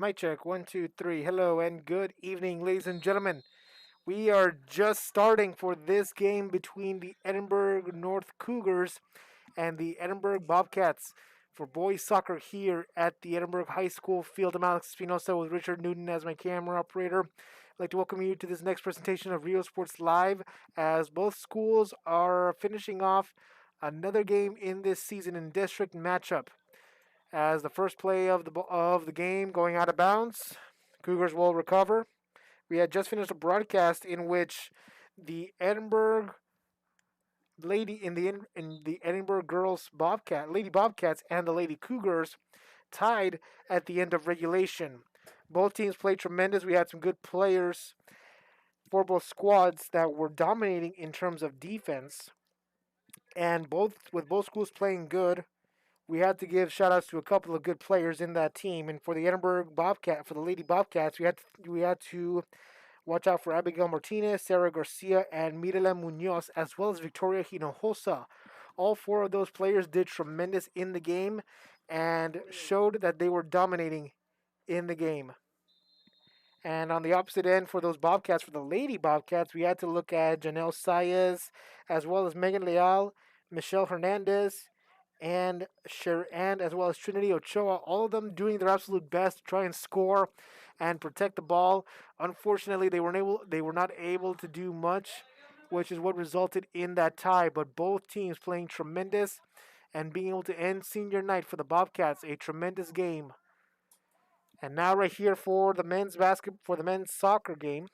Mic check, one, two, three. Hello and good evening, ladies and gentlemen. We are just starting for this game between the Edinburg North Cougars and the Edinburg Bobcats for boys soccer here at the Edinburg High School field. I'm Alex Espinosa with Richard Newton as my camera operator. I'd like to welcome you to this next presentation of Rio Sports Live as both schools are finishing off another game in this season in district matchup. As the first play of the game going out of bounds, Cougars will recover. We had just finished a broadcast in which the Edinburg in the Edinburg girls Lady Bobcats and the Lady Cougars tied at the end of regulation. Both teams played tremendous. We had some good players for both squads that were dominating in terms of defense, and both schools playing good, we had to give shout outs to a couple of good players in that team. And for the Lady Bobcats, we had to watch out for Abigail Martinez, Sarah Garcia, and Mirela Munoz, as well as Victoria Hinojosa. All four of those players did tremendous in the game and showed that they were dominating in the game. And on the opposite end, for the Lady Bobcats, we had to look at Janelle Saez, as well as Megan Leal, Michelle Hernandez, and as well as Trinity Ochoa, all of them doing their absolute best to try and score and protect the ball. Unfortunately, they were not able to do much, which is what resulted in that tie. But both teams playing tremendous and being able to end senior night for the Bobcats, a tremendous game. And now right here for the men's soccer game,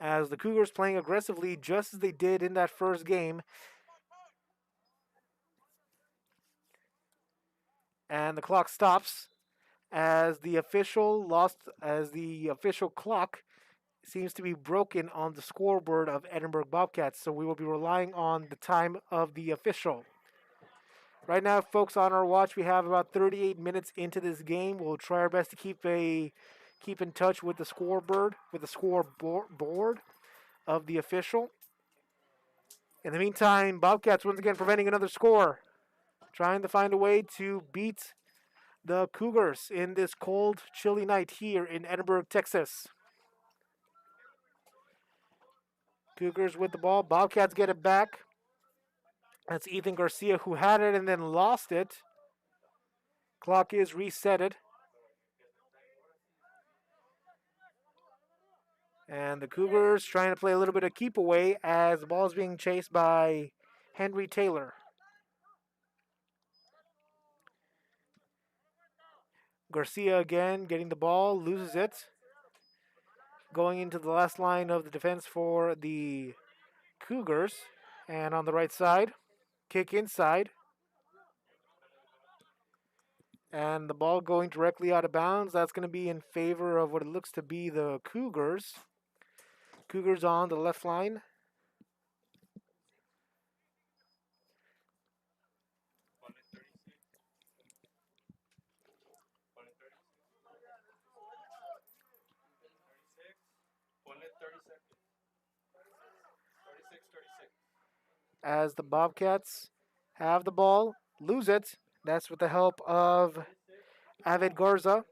as the Cougars playing aggressively just as they did in that first game. And the clock stops as the official clock seems to be broken on the scoreboard of Edinburg Bobcats. So we will be relying on the time of the official. Right now, folks, on our watch, we have about 38 minutes into this game. We'll try our best to keep in touch with the scoreboard of the official. In the meantime, Bobcats once again preventing another score, trying to find a way to beat the Cougars in this cold, chilly night here in Edinburg, Texas. Cougars with the ball. Bobcats get it back. That's Ethan Garcia who had it and then lost it. Clock is resetted. And the Cougars trying to play a little bit of keep away as the ball is being chased by Henry Taylor. Garcia again getting the ball, loses it. Going into the last line of the defense for the Cougars. And on the right side, kick inside. And the ball going directly out of bounds. That's going to be in favor of what it looks to be the Cougars. Cougars on the left line. As the Bobcats have the ball, lose it. That's with the help of Avid Garza.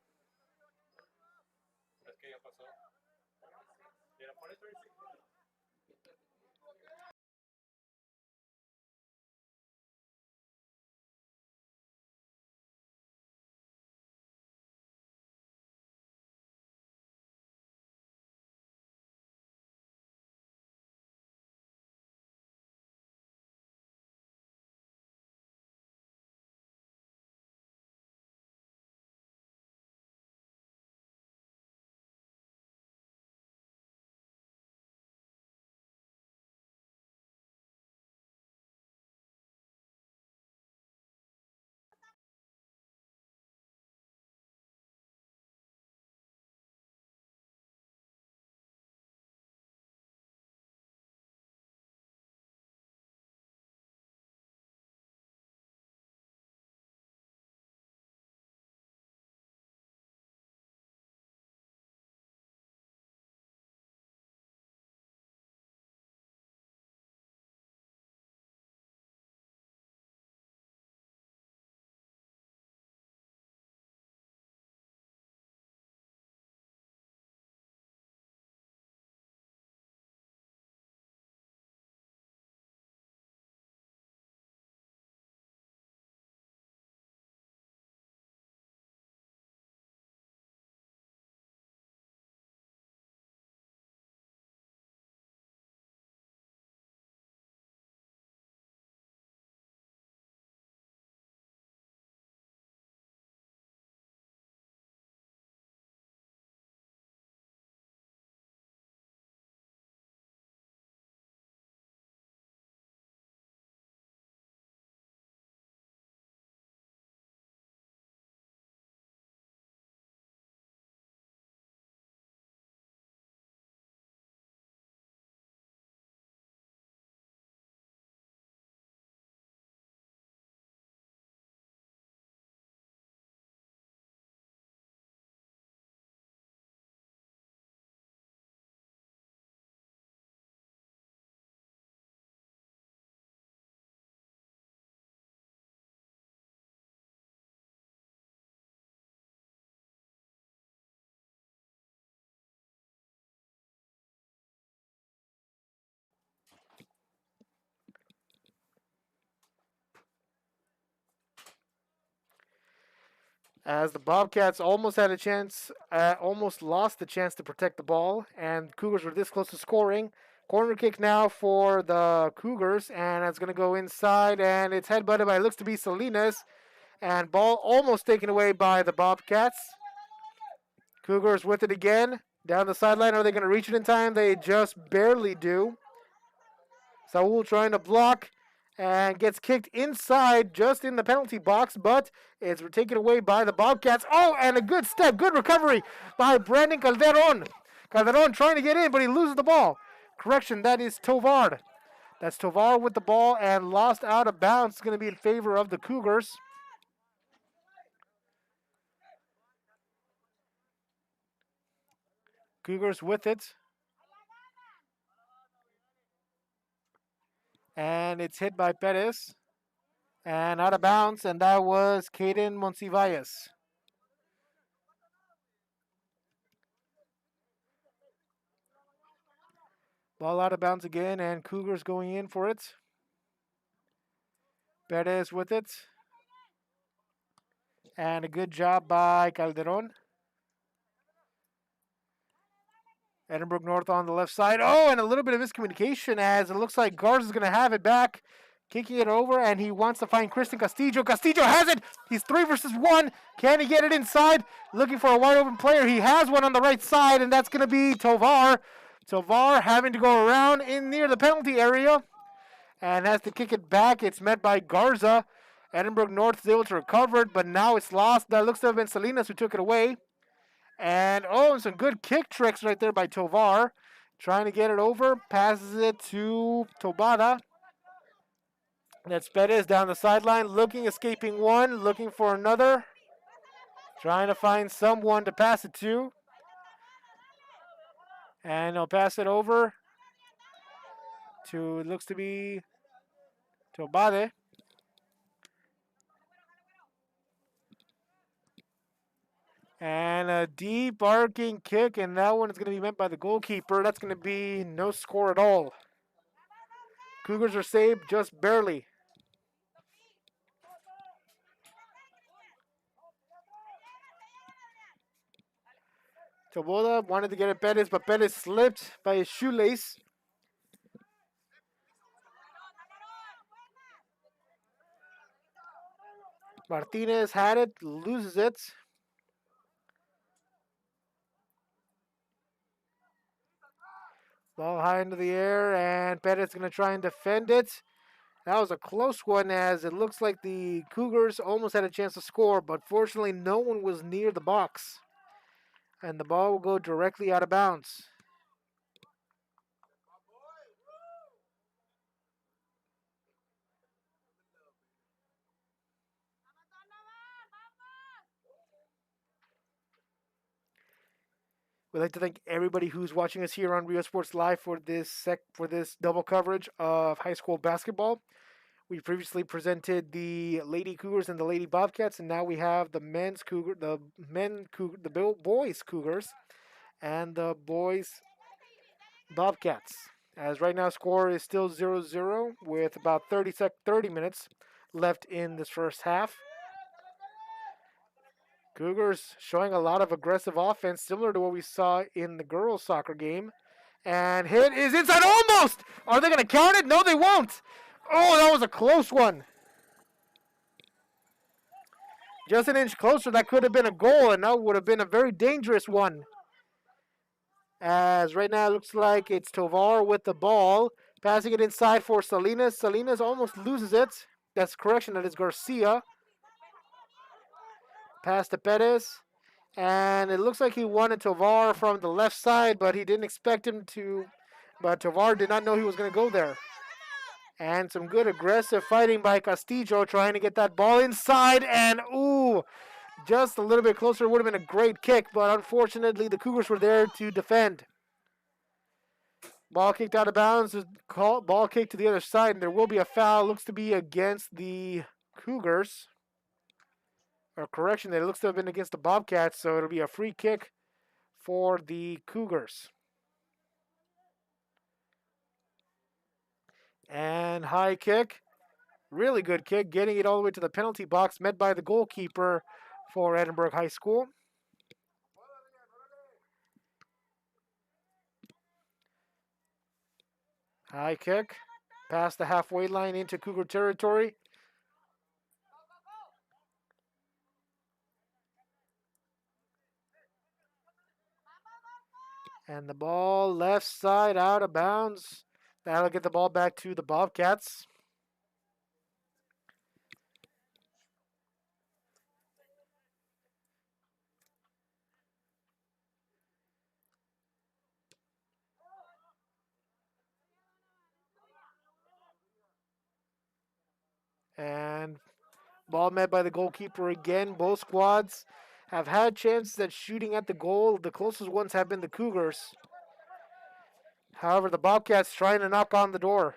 as the Bobcats almost had a chance, almost lost the chance to protect the ball, and Cougars were this close to scoring. Corner kick now for the Cougars, and it's going to go inside, and it's headbutted by, looks to be Salinas, and ball almost taken away by the Bobcats. Cougars with it again, down the sideline. Are they going to reach it in time? They just barely do. Saul trying to block and gets kicked inside just in the penalty box, but it's taken away by the Bobcats. Oh, and a good step, good recovery by Brandon Calderon. Calderon trying to get in, but he loses the ball. Correction, that is Tovar. That's Tovar with the ball and lost out of bounds. It's going to be in favor of the Cougars. Cougars with it. And it's hit by Perez. And out of bounds, and that was Caden Monsivalles. Ball out of bounds again, and Cougars going in for it. Perez with it. And a good job by Calderon. Edinburg North on the left side. Oh, and a little bit of miscommunication as it looks like Garza's going to have it back. Kicking it over, and he wants to find Christian Castillo. Castillo has it. He's 3 versus 1. Can he get it inside? Looking for a wide open player. He has one on the right side, and that's going to be Tovar. Tovar having to go around in near the penalty area and has to kick it back. It's met by Garza. Edinburg North is able to recover it, but now it's lost. That looks to have been Salinas who took it away. And some good kick tricks right there by Tovar. Trying to get it over. Passes it to Tobada. That's Perez down the sideline, looking, escaping one, looking for another. Trying to find someone to pass it to. And he'll pass it over to, it looks to be Tobade. And a deep arcing kick, and that one is going to be met by the goalkeeper. That's going to be no score at all. Cougars are saved just barely. Taboda wanted to get at Perez, but Perez slipped by his shoelace. Martinez had it, loses it. Ball high into the air, and Perez is going to try and defend it. That was a close one, as it looks like the Cougars almost had a chance to score, but fortunately no one was near the box. And the ball will go directly out of bounds. We'd like to thank everybody who's watching us here on Rio Sports Live for this double coverage of high school basketball. We previously presented the Lady Cougars and the Lady Bobcats, and now we have the boys Cougars and the boys Bobcats. As right now, score is still 0-0 with about 30 minutes left in this first half. Cougars showing a lot of aggressive offense, similar to what we saw in the girls' soccer game. And hit is inside, almost! Are they going to count it? No, they won't. Oh, that was a close one. Just an inch closer, that could have been a goal, and that would have been a very dangerous one. As right now it looks like it's Tovar with the ball, passing it inside for Salinas. Salinas almost loses it. That's correction, that is Garcia. Pass to Perez. And it looks like he wanted Tovar from the left side, but he didn't expect him to. But Tovar did not know he was going to go there. And some good aggressive fighting by Castillo, trying to get that ball inside. And, just a little bit closer. Would have been a great kick, but unfortunately the Cougars were there to defend. Ball kicked out of bounds. Ball kicked to the other side, and there will be a foul. Looks to be against the Cougars. Or correction, it looks to have been against the Bobcats, so it'll be a free kick for the Cougars. And high kick. Really good kick, getting it all the way to the penalty box, met by the goalkeeper for Edinburg High School. High kick. Past the halfway line into Cougar territory. And the ball left side out of bounds. That'll get the ball back to the Bobcats. And ball met by the goalkeeper again. Both squads have had chances at shooting at the goal. The closest ones have been the Cougars. However, the Bobcats trying to knock on the door.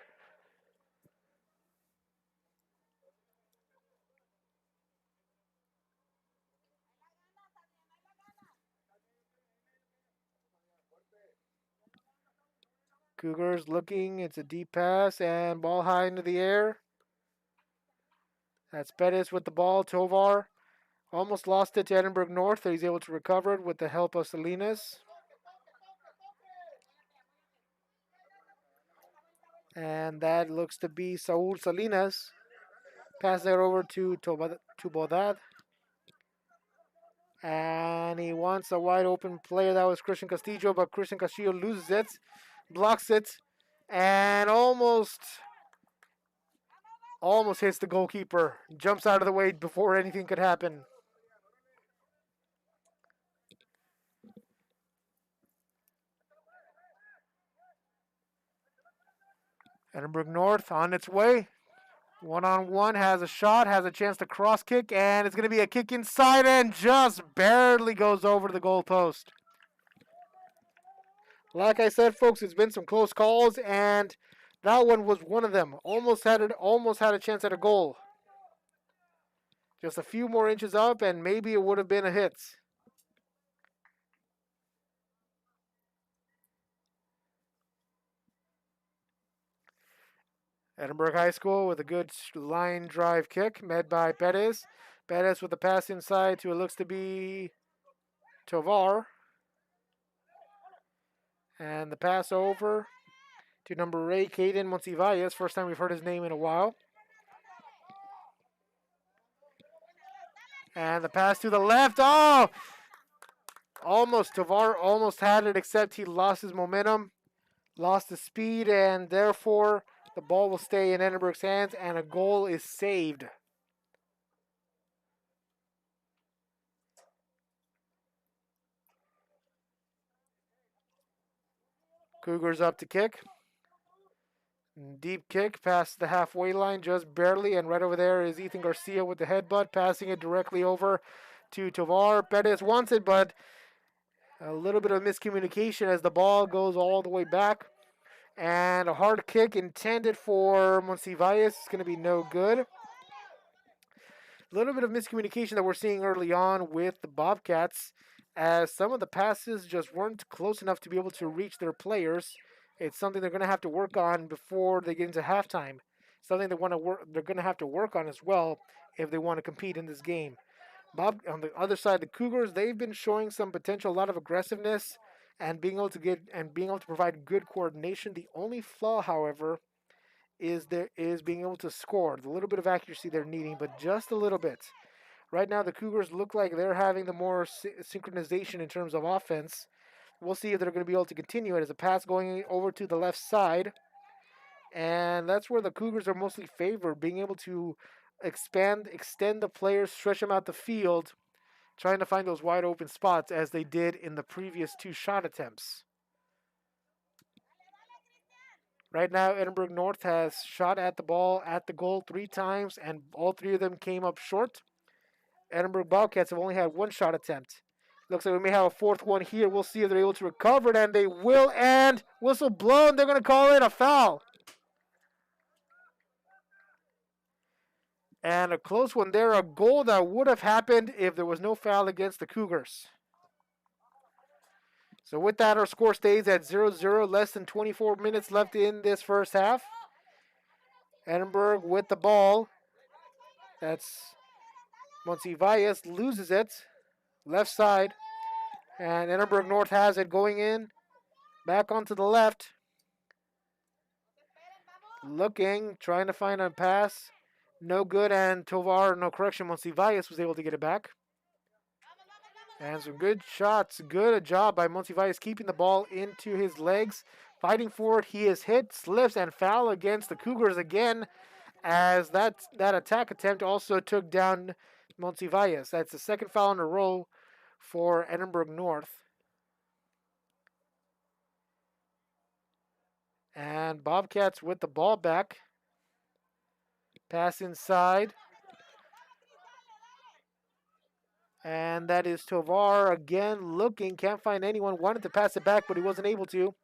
Cougars looking. It's a deep pass and ball high into the air. That's Pettis with the ball. Tovar almost lost it to Edinburg North. He's able to recover it with the help of Salinas. And that looks to be Saul Salinas. Pass that over to Bodad. And he wants a wide open player. That was Christian Castillo, but Christian Castillo loses it, blocks it, and almost hits the goalkeeper. Jumps out of the way before anything could happen. Edinburg North on its way. One-on-one, has a shot, has a chance to cross kick, and it's going to be a kick inside and just barely goes over the goal post. Like I said, folks, it's been some close calls, and that one was one of them. Almost had a chance at a goal. Just a few more inches up, and maybe it would have been a hit. Edinburg High School with a good line drive kick, met by Pettis. Pettis with the pass inside to it looks to be Tovar. And the pass over to number 8, Caden Monsivalles. First time we've heard his name in a while. And the pass to the left. Oh! Tovar almost had it, except he lost his momentum, lost the speed, and therefore the ball will stay in Edinburg's hands, and a goal is saved. Cougars up to kick. Deep kick past the halfway line, just barely, and right over there is Ethan Garcia with the headbutt, passing it directly over to Tovar. Pettis wants it, but a little bit of miscommunication as the ball goes all the way back. And a hard kick intended for Monsivalles is going to be no good. A little bit of miscommunication that we're seeing early on with the Bobcats, as some of the passes just weren't close enough to be able to reach their players. It's something they're going to have to work on before they get into halftime. Something they're going to have to work on as well if they want to compete in this game. On the other side, the Cougars, they've been showing some potential, a lot of aggressiveness, and being able to provide good coordination. The only flaw, however, is being able to score. The little bit of accuracy they're needing, but just a little bit. Right now, the Cougars look like they're having the more synchronization in terms of offense. We'll see if they're going to be able to continue it as a pass going over to the left side. And that's where the Cougars are mostly favored, being able to extend the players, stretch them out the field, trying to find those wide open spots as they did in the previous 2 shot attempts. Right now, Edinburg North has shot at the ball at the goal 3 times, and all 3 of them came up short. Edinburg Bobcats have only had 1 shot attempt. Looks like we may have a 4th one here. We'll see if they're able to recover it, and they will. And whistle blown. They're going to call it a foul. And a close one there. A goal that would have happened if there was no foul against the Cougars. So with that, our score stays at 0-0. Less than 24 minutes left in this first half. Edinburg with the ball. That's Monsiváis loses it. Left side. And Edinburg North has it going in. Back onto the left. Looking, trying to find a pass. No good, and Tovar, no correction. Monsiváis was able to get it back. And some good shots. Good job by Monsiváis keeping the ball into his legs. Fighting for it. He is hit, slips, and foul against the Cougars again, as that attack attempt also took down Monsiváis. That's the second foul in a row for Edinburg North. And Bobcats with the ball back. Pass inside. And that is Tovar again looking. Can't find anyone. Wanted to pass it back, but he wasn't able to.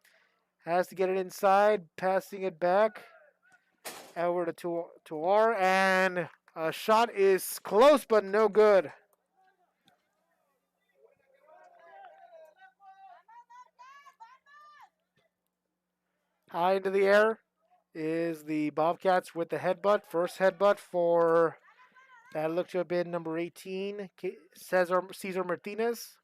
Has to get it inside. Passing it back. Over to Tovar. And a shot is close, but no good. High into the air is the Bobcats with the headbutt. First headbutt for, that looked to have been number 18, Cesar Martinez.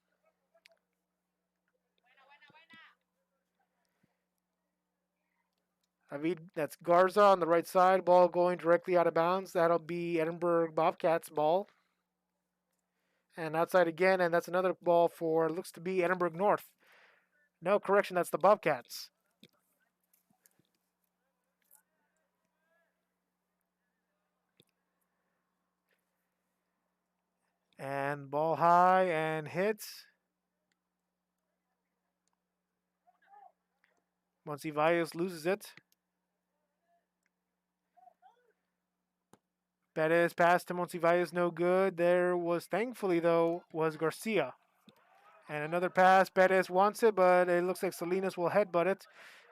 That's Garza on the right side. Ball going directly out of bounds. That'll be Edinburg Bobcats ball. And outside again, and that's another ball for, looks to be Edinburg North. No, correction, that's the Bobcats. And ball high and hits. Monsiváis loses it. Perez pass to Monsiváis, no good. There was, thankfully though, was Garcia. And another pass, Perez wants it, but it looks like Salinas will headbutt it.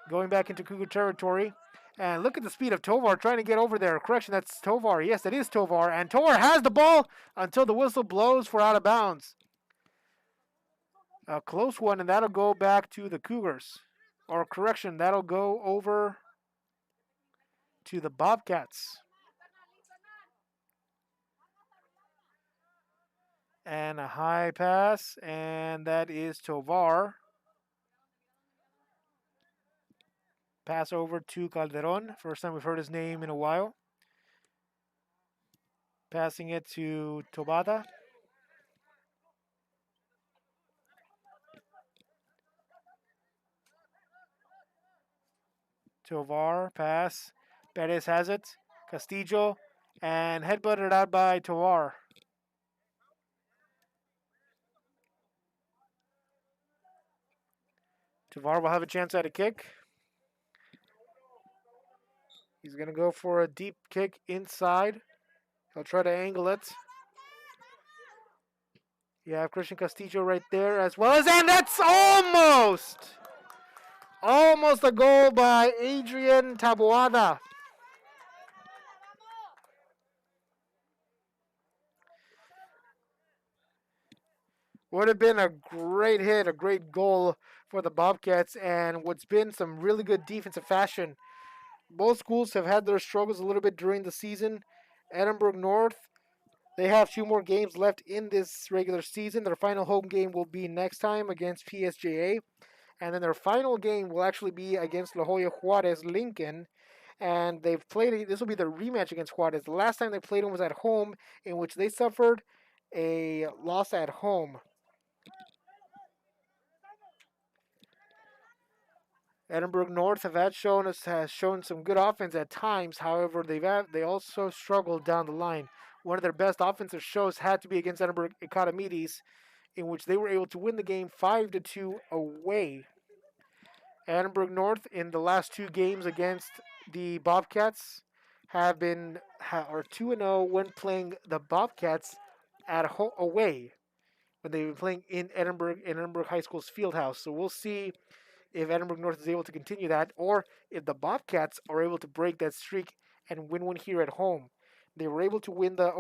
Going back into Cougar territory. And look at the speed of Tovar trying to get over there. Correction, that's Tovar. Yes, that is Tovar. And Tovar has the ball until the whistle blows for out of bounds. A close one, and that'll go back to the Cougars. Or correction, that'll go over to the Bobcats. And a high pass, and that is Tovar. Pass over to Calderon. First time we've heard his name in a while. Passing it to Tobata. Tovar, pass. Perez has it. Castillo, and headbutted out by Tovar. Tovar will have a chance at a kick. He's going to go for a deep kick inside. He'll try to angle it. You have Christian Castillo right there as well as, and that's almost a goal by Adrian Taboada. Would have been a great hit, a great goal for the Bobcats, and what's been some really good defensive fashion. Both schools have had their struggles a little bit during the season. Edinburg North, they have 2 more games left in this regular season. Their final home game will be next time against PSJA. And then their final game will actually be against La Jolla Juarez Lincoln. And they've played, this will be their rematch against Juarez. The last time they played them was at home, in which they suffered a loss at home. Edinburg North has shown some good offense at times. However, they also struggled down the line. One of their best offensive shows had to be against Edinburg Academides, in which they were able to win the game 5-2 away. Edinburg North in the last 2 games against the Bobcats are 2-0 when playing the Bobcats away, when they've been playing in Edinburg High School's field house. So we'll see if Edinburg North is able to continue that, or if the Bobcats are able to break that streak and win one here at home. They were able to win the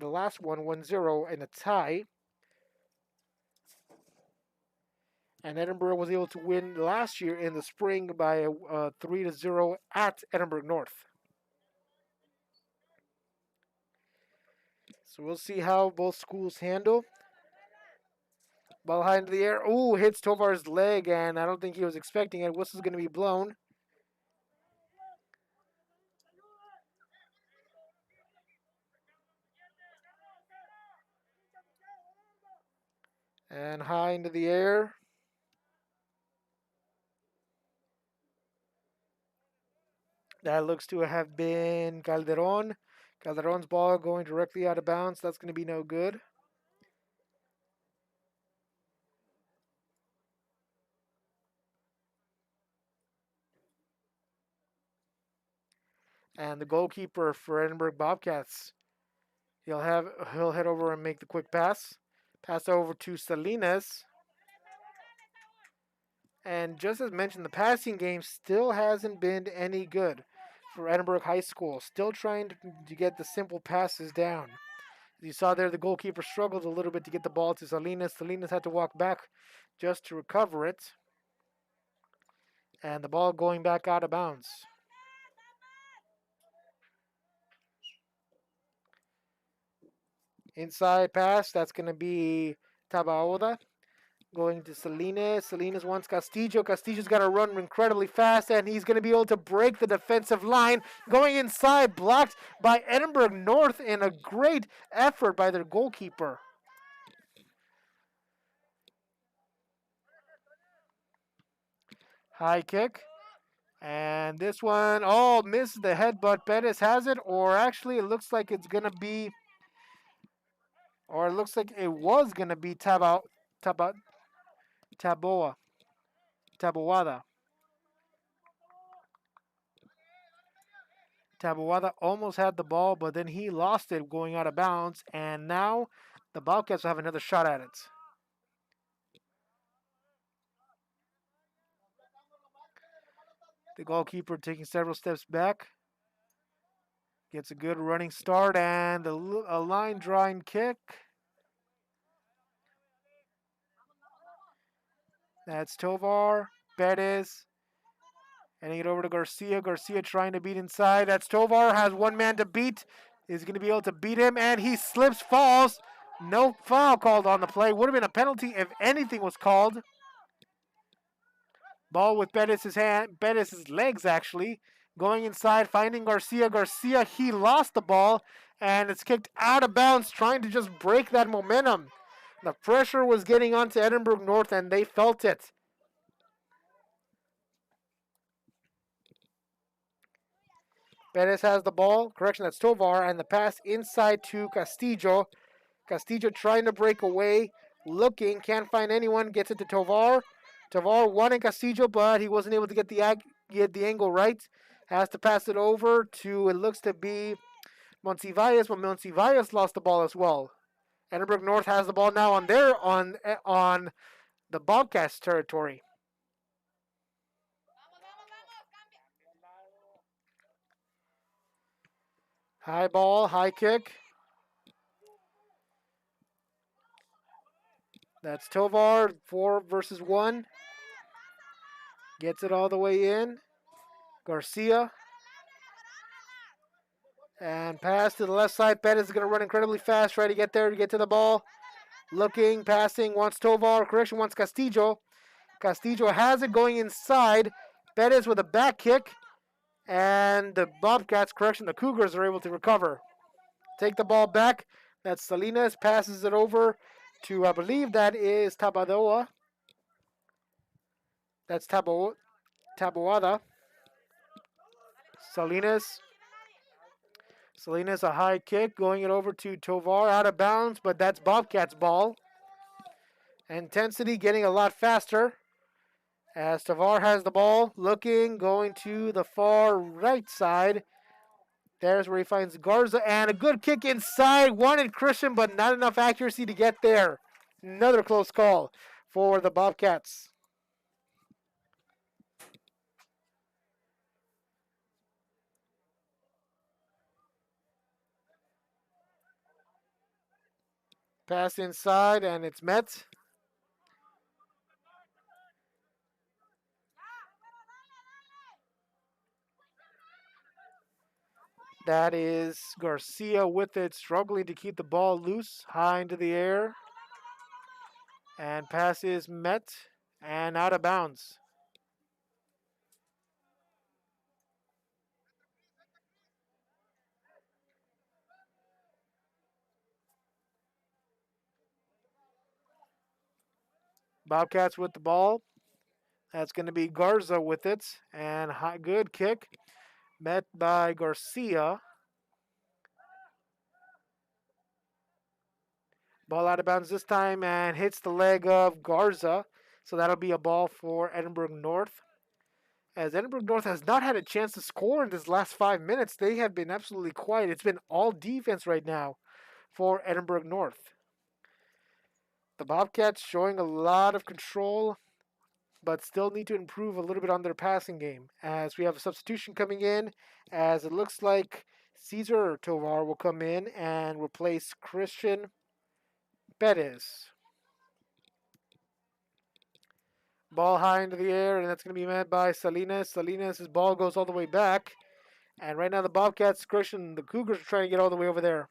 last one 1-0 in a tie. And Edinburg was able to win last year in the spring by 3-0 at Edinburg North. So we'll see how both schools handle. Ball high into the air. Ooh, hits Tovar's leg, and I don't think he was expecting it. Whistle's going to be blown. And high into the air. That looks to have been Calderon. Calderon's ball going directly out of bounds. That's going to be no good. And the goalkeeper for Edinburg Bobcats, he'll head over and make the quick pass. Pass over to Salinas. And just as mentioned, the passing game still hasn't been any good for Edinburg High School. Still trying to get the simple passes down. As you saw there, the goalkeeper struggled a little bit to get the ball to Salinas. Salinas had to walk back just to recover it. And the ball going back out of bounds. Inside pass, that's going to be Tabaoda. Going to Salinas. Salinas wants Castillo. Castillo's got to run incredibly fast, and he's going to be able to break the defensive line. Going inside, blocked by Edinburg North in a great effort by their goalkeeper. High kick. And this one, missed the headbutt. Pettis has it, or actually it looks like it's going to be, or it looks like it was going to be Taboada. Taboada almost had the ball, but then he lost it going out of bounds, and now the Bobcats will have another shot at it. The goalkeeper taking several steps back. Gets a good running start and a line drawing kick. That's Tovar. Bettis. Handing it over to Garcia. Garcia trying to beat inside. That's Tovar. Has one man to beat. Is going to be able to beat him. And he slips, falls. No foul called on the play. Would have been a penalty if anything was called. Ball with Bettis' legs actually. Going inside, finding Garcia. Garcia, he lost the ball. And it's kicked out of bounds, trying to just break that momentum. The pressure was getting onto Edinburg North, and they felt it. Perez has the ball. Correction, that's Tovar. And the pass inside to Castillo. Castillo trying to break away. Looking. Can't find anyone. Gets it to Tovar. Tovar wanted Castillo, but he wasn't able to get the angle right. Has to pass it over to, it looks to be Monsivalles, but Monsivalles lost the ball as well. Edinburg North has the ball now on the Bobcats territory. High ball, high kick. That's Tovar, 4 versus 1. Gets it all the way in. Garcia. And pass to the left side. Pettis is going to run incredibly fast, try to get there to get to the ball. Looking, passing, wants Tovar. Correction, wants Castillo. Castillo has it going inside. Pettis with a back kick. And the Bobcats, correction, the Cougars are able to recover. Take the ball back. That's Salinas. Passes it over to, I believe that is Tabadoa. That's Taboada. Salinas. Salinas, a high kick, going it over to Tovar, out of bounds, but that's Bobcats' ball. Intensity getting a lot faster as Tovar has the ball, looking, going to the far right side. There's where he finds Garza, and a good kick inside. Wanted Christian, but not enough accuracy to get there. Another close call for the Bobcats. Pass inside, and it's met. That is Garcia with it, struggling to keep the ball loose, high into the air. And pass is met and out of bounds. Bobcats with the ball. That's going to be Garza with it. And high, good kick. Met by Garcia. Ball out of bounds this time and hits the leg of Garza. So that'll be a ball for Edinburg North. As Edinburg North has not had a chance to score in this last 5 minutes, they have been absolutely quiet. It's been all defense right now for Edinburg North. The Bobcats showing a lot of control, but still need to improve a little bit on their passing game. As we have a substitution coming in, as it looks like Cesar Tovar will come in and replace Christian Perez. Ball high into the air, and that's going to be met by Salinas. Salinas' ball goes all the way back. And right now the Bobcats, Christian, the Cougars are trying to get all the way over there.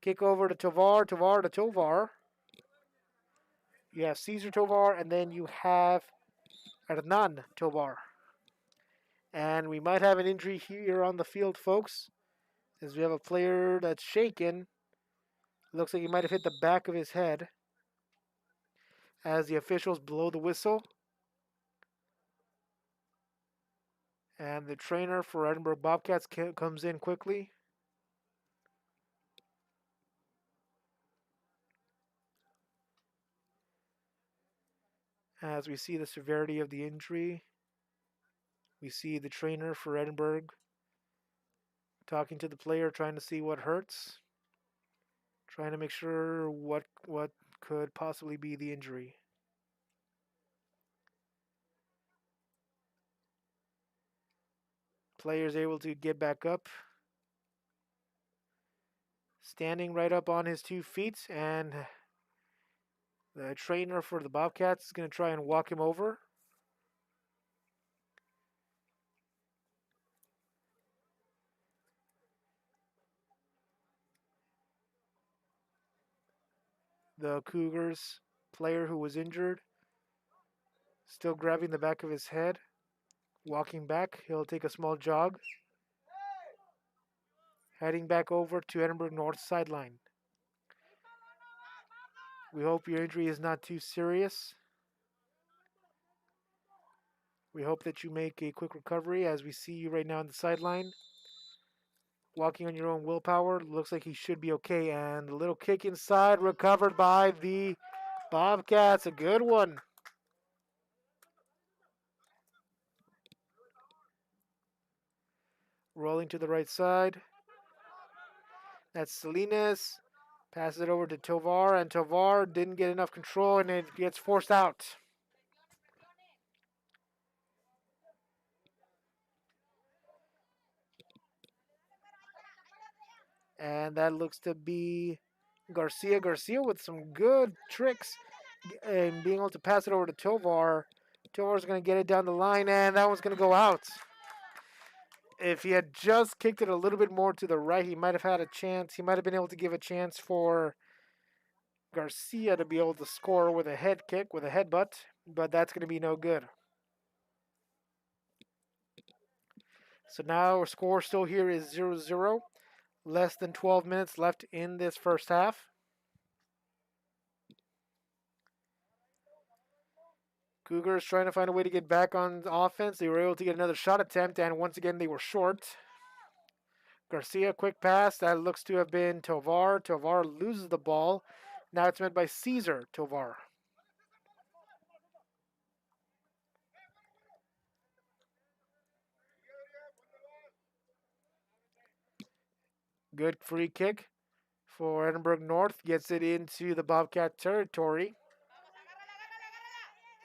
Kick over to Tovar, Tovar to Tovar. You have Cesar Tovar, and then you have Hernan Tovar. And we might have an injury here on the field, folks, as we have a player that's shaken. Looks like he might have hit the back of his head as the officials blow the whistle. And the trainer for Edinburg Bobcats comes in quickly. As we see the severity of the injury, we see the trainer for Edinburg talking to the player, trying to see what hurts, trying to make sure what could possibly be the injury. Player's able to get back up, standing right up on his 2 feet, and the trainer for the Bobcats is going to try and walk him over. The Cougars player who was injured, still grabbing the back of his head, walking back. He'll take a small jog, heading back over to Edinburgh North sideline. We hope your injury is not too serious. We hope that you make a quick recovery as we see you right now on the sideline. Walking on your own willpower. Looks like he should be okay. And the little kick inside recovered by the Bobcats. A good one. Rolling to the right side. That's Salinas. Passes it over to Tovar, and Tovar didn't get enough control, and it gets forced out. And that looks to be Garcia. Garcia with some good tricks and being able to pass it over to Tovar. Tovar's going to get it down the line, and that one's going to go out. If he had just kicked it a little bit more to the right, he might have had a chance. He might have been able to give a chance for Garcia to be able to score with a head kick, with a headbutt, but that's going to be no good. So now our score still here is 0-0. Less than 12 minutes left in this first half. Cougars trying to find a way to get back on offense. They were able to get another shot attempt, and once again they were short. Garcia, quick pass. That looks to have been Tovar. Tovar loses the ball. Now it's met by Cesar Tovar. Good free kick for Edinburg North. Gets it into the Bobcat territory.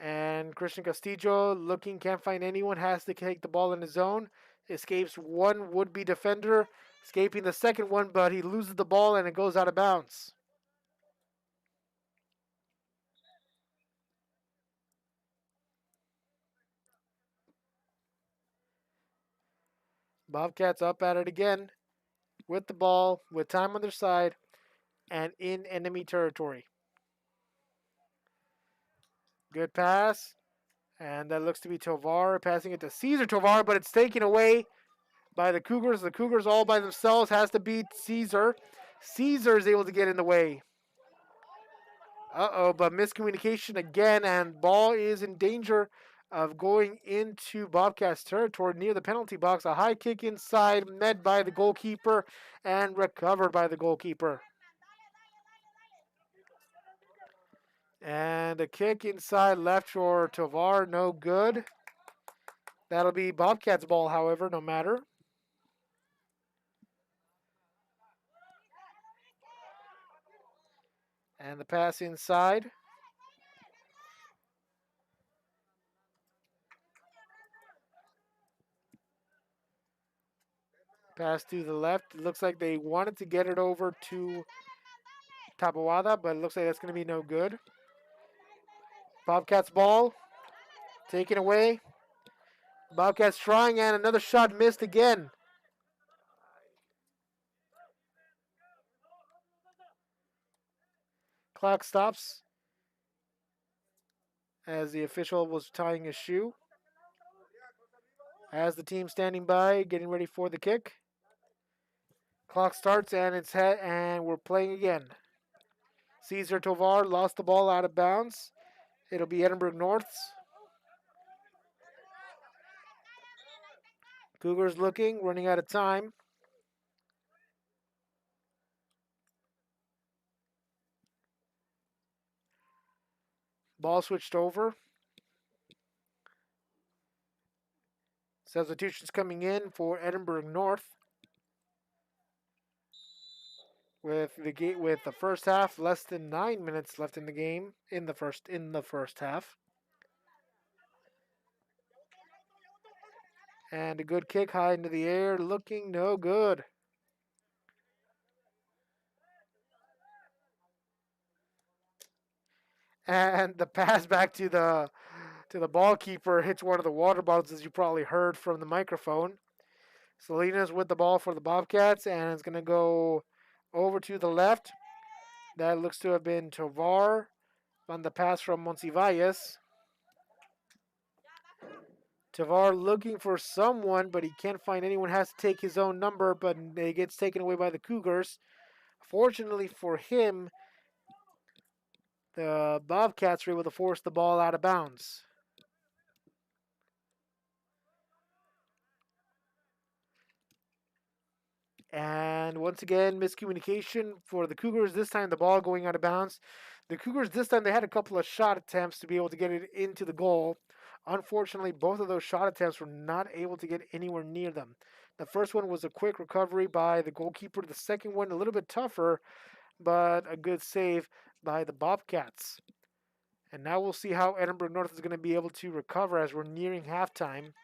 And Christian Castillo looking, can't find anyone, has to take the ball in his zone. Escapes one would-be defender, escaping the second one, but he loses the ball and it goes out of bounds. Bobcats up at it again with the ball, with time on their side, and in enemy territory. Good pass. And that looks to be Tovar passing it to Caesar Tovar, but it's taken away by the Cougars. The Cougars all by themselves has to beat Caesar. Caesar is able to get in the way. But miscommunication again, and ball is in danger of going into Bobcats territory near the penalty box. A high kick inside, met by the goalkeeper and recovered by the goalkeeper. And a kick inside left for Tovar, no good. That'll be Bobcats ball, however, no matter. And the pass inside. Pass to the left. It looks like they wanted to get it over to Tapawada, but it looks like that's going to be no good. Bobcats ball. Taken away. Bobcats trying, and another shot missed again. Clock stops as the official was tying his shoe. As the team standing by, getting ready for the kick. Clock starts, and it's hit, and we're playing again. Caesar Tovar lost the ball out of bounds. It'll be Edinburg North's. Cougars looking, running out of time. Ball switched over. Substitutions coming in for Edinburg North. With the first half, less than 9 minutes left in the game in the first half. And a good kick high into the air, looking no good. And the pass back to the ball keeper hits one of the water bottles, as you probably heard from the microphone. Salinas with the ball for the Bobcats, and it's going to go over to the left. That looks to have been Tovar on the pass from Monsivalles. Tovar looking for someone, but he can't find anyone. Has to take his own number, but it gets taken away by the Cougars. Fortunately for him, the Bobcats were able to force the ball out of bounds. And once again, miscommunication for the Cougars. This time the ball going out of bounds. The Cougars this time they had a couple of shot attempts to be able to get it into the goal. Unfortunately, both of those shot attempts were not able to get anywhere near them. The first one was a quick recovery by the goalkeeper. The second one a little bit tougher, but a good save by the Bobcats. And now we'll see how Edinburg North is going to be able to recover as we're nearing halftime.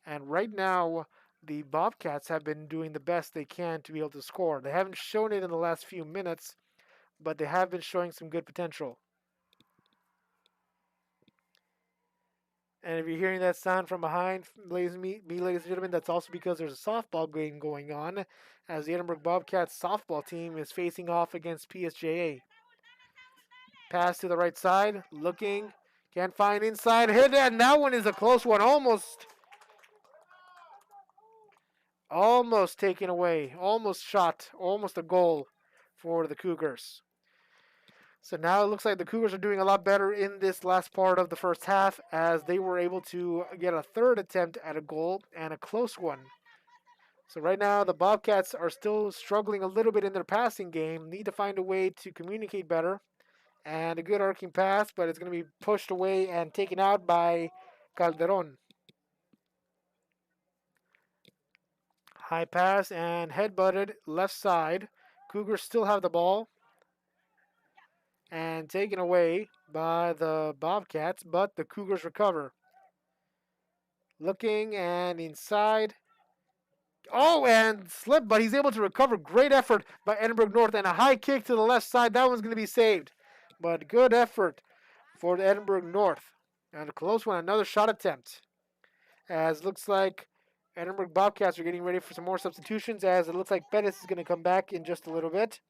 And right now, the Bobcats have been doing the best they can to be able to score. They haven't shown it in the last few minutes, but they have been showing some good potential. And if you're hearing that sound from behind, ladies and gentlemen, that's also because there's a softball game going on as the Edinburg Bobcats softball team is facing off against PSJA. Pass to the right side, looking, can't find inside, hit it, and that one is a close one, almost taken away, almost shot, almost a goal for the Cougars. So now it looks like the Cougars are doing a lot better in this last part of the first half as they were able to get a third attempt at a goal and a close one. So right now the Bobcats are still struggling a little bit in their passing game, need to find a way to communicate better. And a good arcing pass, but it's going to be pushed away and taken out by Calderon. High pass and head-butted left side. Cougars still have the ball. And taken away by the Bobcats, but the Cougars recover. Looking and inside. Oh, and slip, but he's able to recover. Great effort by Edinburg North and a high kick to the left side. That one's going to be saved. But good effort for the Edinburg North. And a close one, another shot attempt. As looks like Edinburg Bobcats are getting ready for some more substitutions as it looks like Pettis is going to come back in just a little bit.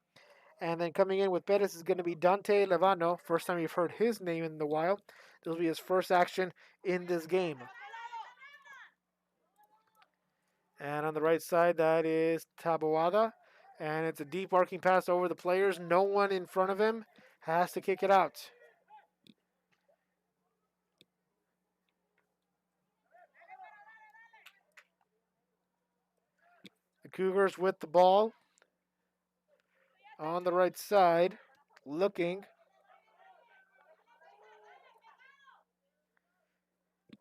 And then coming in with Pettis is going to be Dante Levano. First time you've heard his name in a while. This will be his first action in this game. And on the right side, that is Taboada. And it's a deep arcing pass over the players. No one in front of him has to kick it out. The Cougars with the ball on the right side, looking.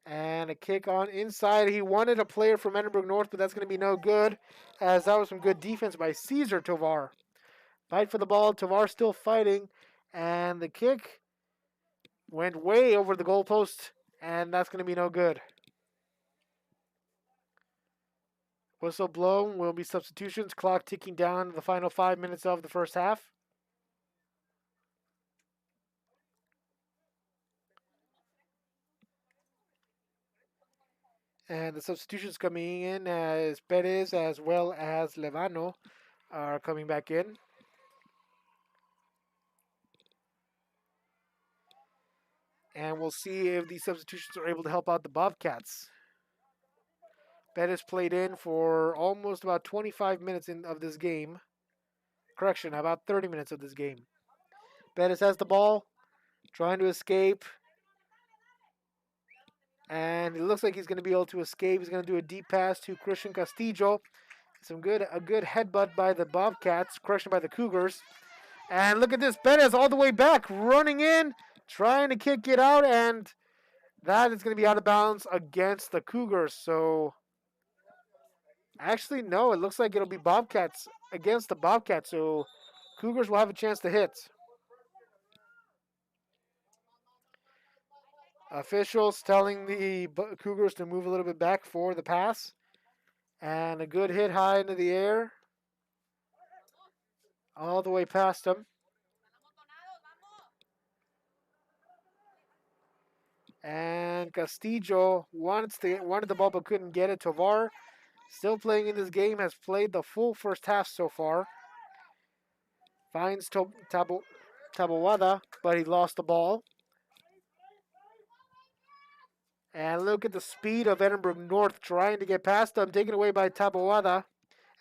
And a kick on inside. He wanted a player from Edinburg North, but that's going to be no good, as that was some good defense by Caesar Tovar. Fight for the ball. Tovar still fighting, and the kick went way over the goalpost, and that's going to be no good. Whistle blown. Will be substitutions. Clock ticking down to the final 5 minutes of the first half. And the substitutions coming in as Perez as well as Levano are coming back in. And we'll see if these substitutions are able to help out the Bobcats. Perez played in for almost about 25 minutes of this game. Correction, about 30 minutes of this game. Perez has the ball, trying to escape. And it looks like he's going to be able to escape. He's going to do a deep pass to Christian Castillo. A good headbutt by the Bobcats. Correction, by the Cougars. And look at this. Perez all the way back. Running in. Trying to kick it out. And that is going to be out of bounds against the Cougars. So, actually, no. It looks like it'll be Bobcats against the Bobcats. So, Cougars will have a chance to hit. Officials telling the Cougars to move a little bit back for the pass. And a good hit high into the air. All the way past them. And Castillo wanted the ball but couldn't get it. Tovar, still playing in this game, has played the full first half so far. Finds Taboada, but he lost the ball. And look at the speed of Edinburgh North trying to get past them, taken away by Taboada.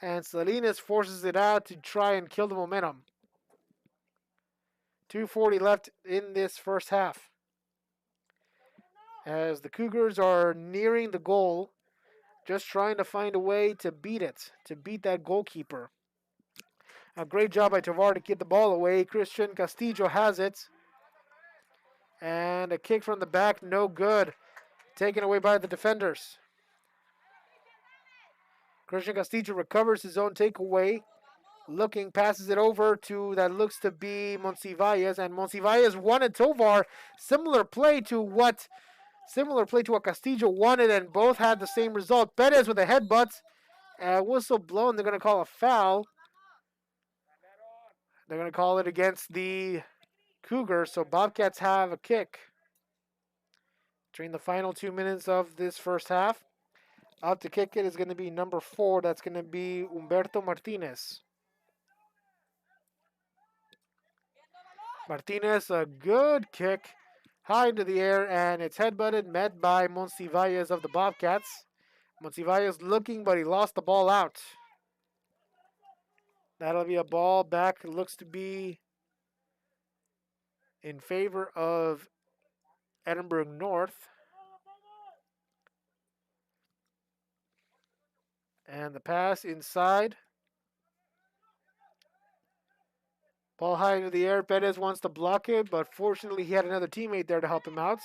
And Salinas forces it out to try and kill the momentum. 2:40 left in this first half. As the Cougars are nearing the goal, just trying to find a way to beat it, to beat that goalkeeper. A great job by Tovar to get the ball away. Christian Castillo has it. And a kick from the back, no good. Taken away by the defenders. Christian Castillo recovers his own takeaway. Looking, passes it over to that looks to be Monsivalles. And Monsivalles wanted Tovar. Similar play to what Castillo wanted, and both had the same result. Perez with a headbutt. Whistle blown. They're going to call a foul. They're going to call it against the Cougars, so Bobcats have a kick. During the final 2 minutes of this first half, out to kick it is going to be number 4. That's going to be Humberto Martinez. Martinez, a good kick, high into the air, and it's headbutted, met by Monsivalles of the Bobcats. Monsivalles looking, but he lost the ball out. That'll be a ball back. It looks to be in favor of Edinburgh North. And the pass inside. Ball high into the air. Perez wants to block it, but fortunately he had another teammate there to help him out.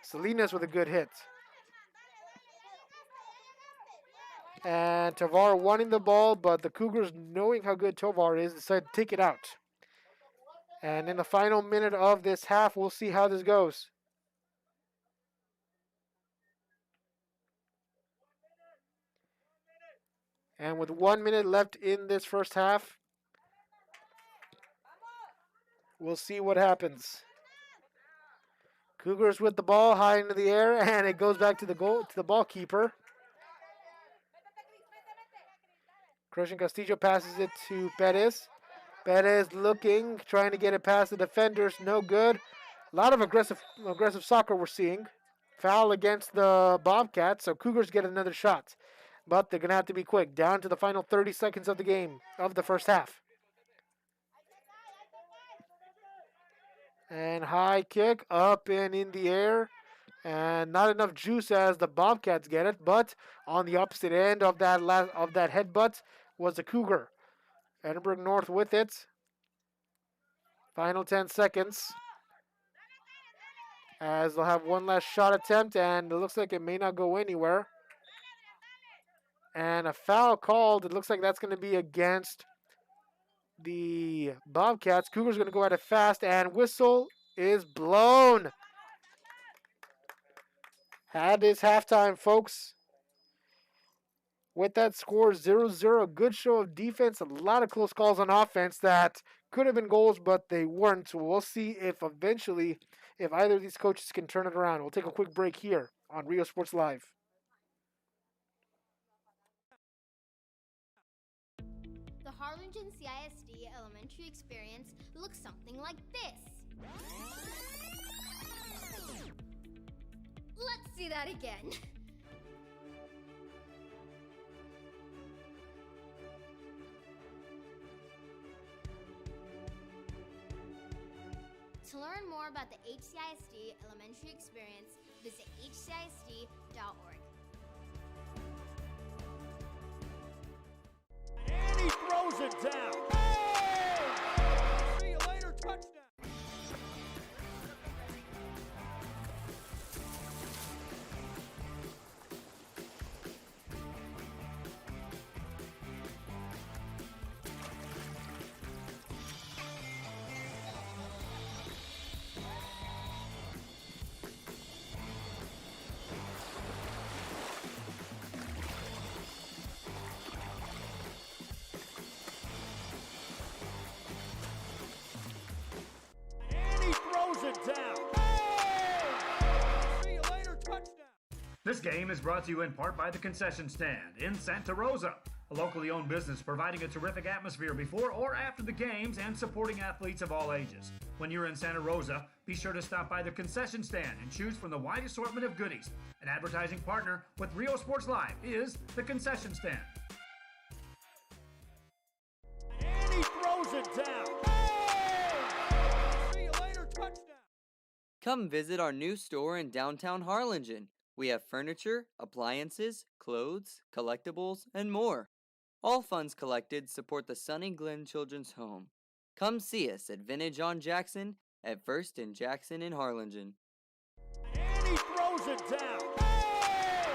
Salinas with a good hit. And Tovar wanting the ball, but the Cougars, knowing how good Tovar is, decided to take it out. And in the final minute of this half, we'll see how this goes. And with 1 minute left in this first half, we'll see what happens. Cougars with the ball high into the air, and it goes back to the ball keeper. Christian Castillo passes it to Perez. Perez looking, trying to get it past the defenders. No good. A lot of aggressive soccer we're seeing. Foul against the Bobcats, so Cougars get another shot. But they're going to have to be quick. Down to the final 30 seconds of the game, of the first half. And high kick up and in the air. And not enough juice as the Bobcats get it. But on the opposite end of that headbutt was the Cougar. Edinburg North with it. Final 10 seconds. As they'll have one last shot attempt, and it looks like it may not go anywhere. And a foul called. It looks like that's going to be against the Bobcats. Cougars going to go at it fast, and whistle is blown. That is halftime, folks. With that score, 0-0, good show of defense, a lot of close calls on offense that could have been goals, but they weren't. So we'll see if eventually, if either of these coaches can turn it around. We'll take a quick break here on Rio Sports Live. The Harlingen CISD elementary experience looks something like this. Let's see that again. To learn more about the HCISD elementary experience, visit hcisd.org. And he throws it down. Hey! See you later, touchdown. Down. Hey! See you later, touchdown. This game is brought to you in part by the Concession Stand in Santa Rosa, a locally owned business providing a terrific atmosphere before or after the games and supporting athletes of all ages. When you're in Santa Rosa, be sure to stop by the Concession Stand and choose from the wide assortment of goodies. An advertising partner with Rio Sports Live is the Concession Stand. And he throws it down. Hey! See you later, touchdown. Come visit our new store in downtown Harlingen. We have furniture, appliances, clothes, collectibles, and more. All funds collected support the Sunny Glen Children's Home. Come see us at Vintage on Jackson at First and Jackson in Harlingen. And he throws it down. Hey!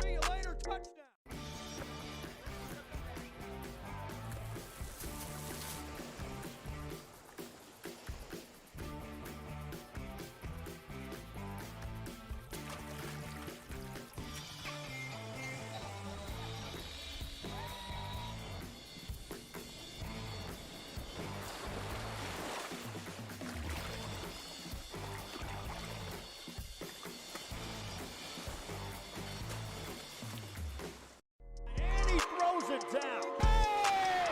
See you later, touchdown. Down. Hey!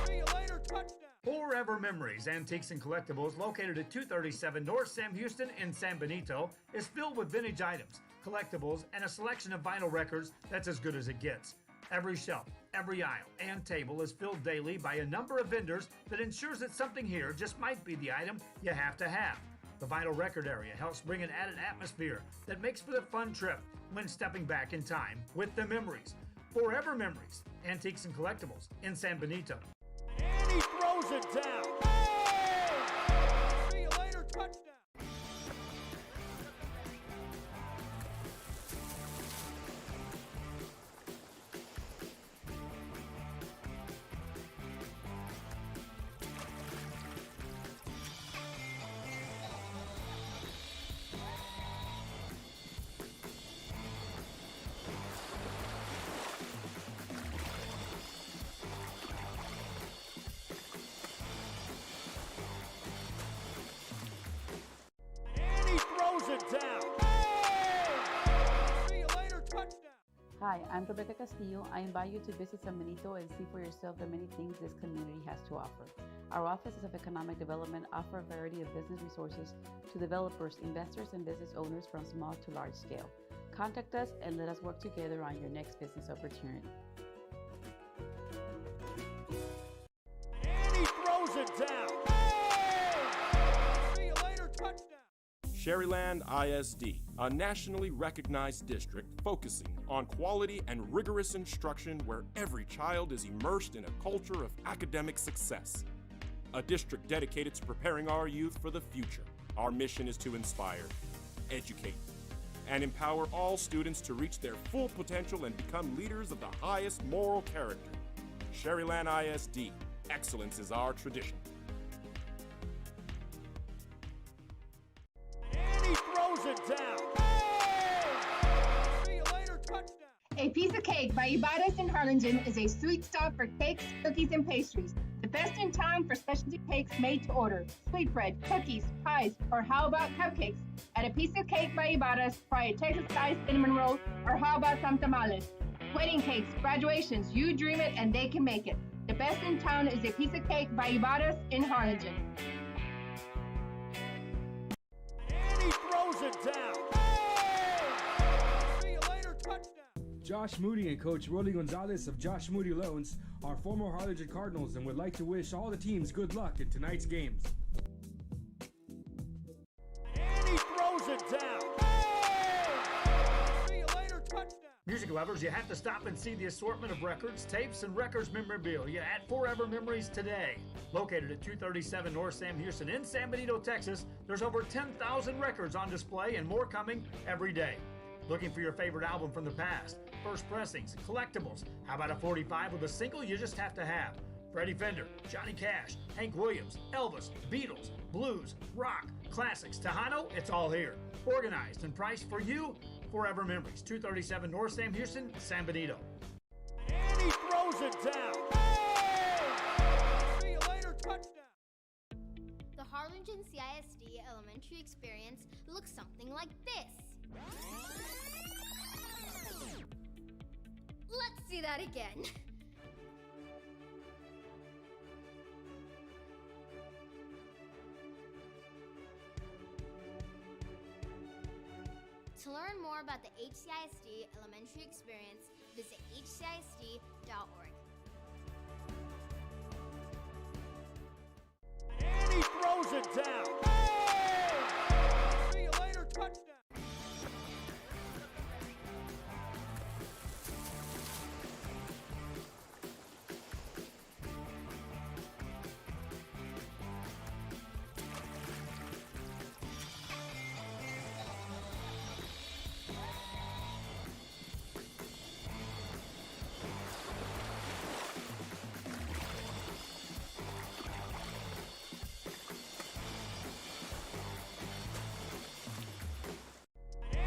See you later, touchdown. Forever Memories, Antiques and Collectibles, located at 237 North Sam Houston in San Benito, is filled with vintage items, collectibles, and a selection of vinyl records that's as good as it gets. Every shelf, every aisle, and table is filled daily by a number of vendors that ensures that something here just might be the item you have to have. The vinyl record area helps bring an added atmosphere that makes for the fun trip when stepping back in time with the memories. Forever Memories, Antiques and Collectibles in San Benito. And he throws it down. Hey! See you later, touchdown. Hi, I'm Rebecca Castillo. I invite you to visit San Benito and see for yourself the many things this community has to offer. Our offices of economic development offer a variety of business resources to developers, investors, and business owners from small to large scale. Contact us and let us work together on your next business opportunity. And he throws it down. Hey! See you later, touchdown. Sherryland ISD, a nationally recognized district focusing on quality and rigorous instruction where every child is immersed in a culture of academic success. A district dedicated to preparing our youth for the future. Our mission is to inspire, educate, and empower all students to reach their full potential and become leaders of the highest moral character. Sherryland ISD, excellence is our tradition. And he throws it down. Hey! See you later, touchdown. A Piece of Cake by Ibadas in Harlingen is a sweet stop for cakes, cookies, and pastries. The best in town for specialty cakes made to order. Sweetbread, cookies, pies, or how about cupcakes? At A Piece of Cake by Ibadas, try a Texas-style cinnamon roll, or how about some tamales? Wedding cakes, graduations, you dream it and they can make it. The best in town is A Piece of Cake by Ibadas in Harlingen. And he throws it down. Hey! See you later, touchdown. Josh Moody and Coach Rolly Gonzalez of Josh Moody Loans are former Harlingen Cardinals and would like to wish all the teams good luck in tonight's games. And he throws it down. Hey! See you later, touchdown. Music lovers, you have to stop and see the assortment of records, tapes, and records memorabilia at Forever Memories today. Located at 237 North Sam Houston in San Benito, Texas, there's over 10,000 records on display and more coming every day. Looking for your favorite album from the past, first pressings, collectibles. How about a 45 with a single you just have to have? Freddie Fender, Johnny Cash, Hank Williams, Elvis, Beatles, blues, rock, classics, Tejano, it's all here. Organized and priced for you, Forever Memories, 237 North Sam Houston, San Benito. And he throws it down. Hey! See you later, touchdown. The Harlingen CISD elementary experience looks something like this. Let's see that again. To learn more about the HCISD elementary experience, visit hcisd.org. And he throws it down. Hey! See you later, touchdown.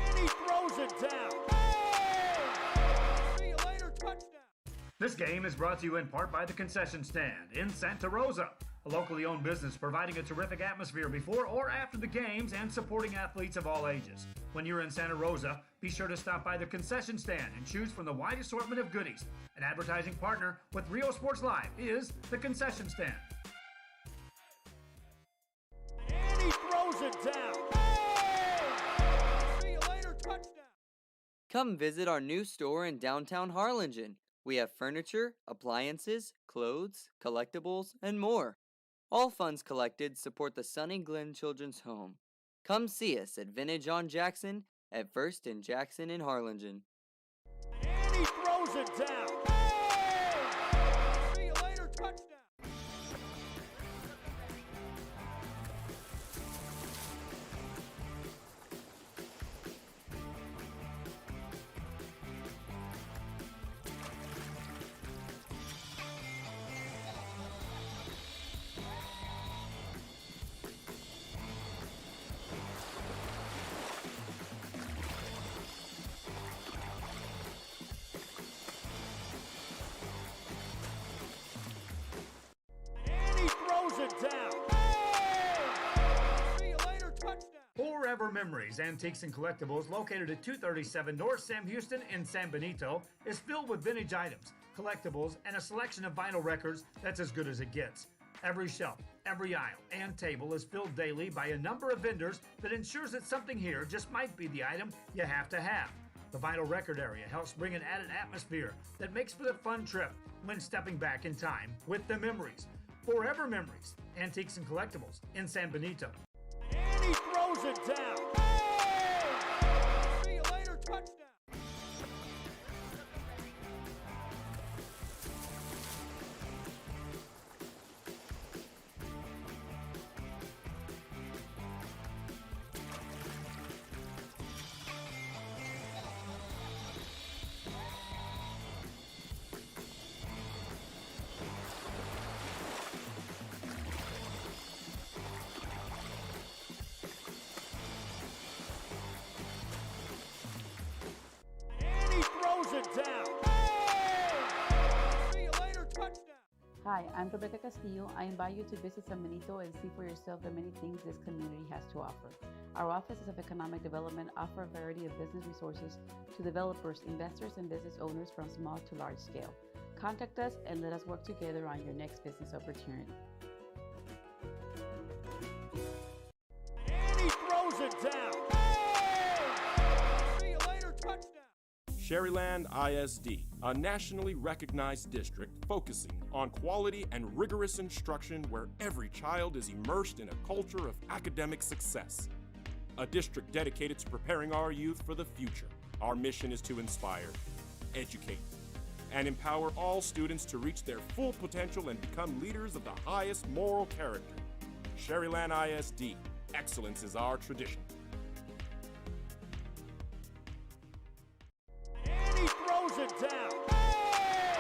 And he throws it down. Hey! See you later, touchdown. This game is brought to you in part by the Concession Stand in Santa Rosa, a locally owned business providing a terrific atmosphere before or after the games and supporting athletes of all ages. When you're in Santa Rosa, be sure to stop by the Concession Stand and choose from the wide assortment of goodies. An advertising partner with Rio Sports Live is the Concession Stand. And he throws it down. Hey! See you later, touchdown. Come visit our new store in downtown Harlingen. We have furniture, appliances, clothes, collectibles, and more. All funds collected support the Sunny Glen Children's Home. Come see us at Vintage on Jackson at First and Jackson in Harlingen. And he throws it down. Hey! See you later, touchdown. Forever Memories, Antiques and Collectibles, located at 237 North Sam Houston in San Benito, is filled with vintage items, collectibles, and a selection of vinyl records that's as good as it gets. Every shelf, every aisle, and table is filled daily by a number of vendors that ensures that something here just might be the item you have to have. The vinyl record area helps bring an added atmosphere that makes for the fun trip when stepping back in time with the memories. Forever Memories, Antiques and Collectibles in San Benito. And he throws it down. Hey! See you later, touchdown. And he throws it down. Hey! See you later, touchdown. Hi, I'm Rebecca Castillo. I invite you to visit San Benito and see for yourself the many things this community has to offer. Our offices of economic development offer a variety of business resources to developers, investors, and business owners from small to large scale. Contact us and let us work together on your next business opportunity. And he throws it down. Hey! See you later, touchdown. Sherryland ISD, a nationally recognized district focusing on quality and rigorous instruction where every child is immersed in a culture of academic success. A district dedicated to preparing our youth for the future. Our mission is to inspire, educate, and empower all students to reach their full potential and become leaders of the highest moral character. Sherryland ISD, excellence is our tradition. And he throws it down. Hey!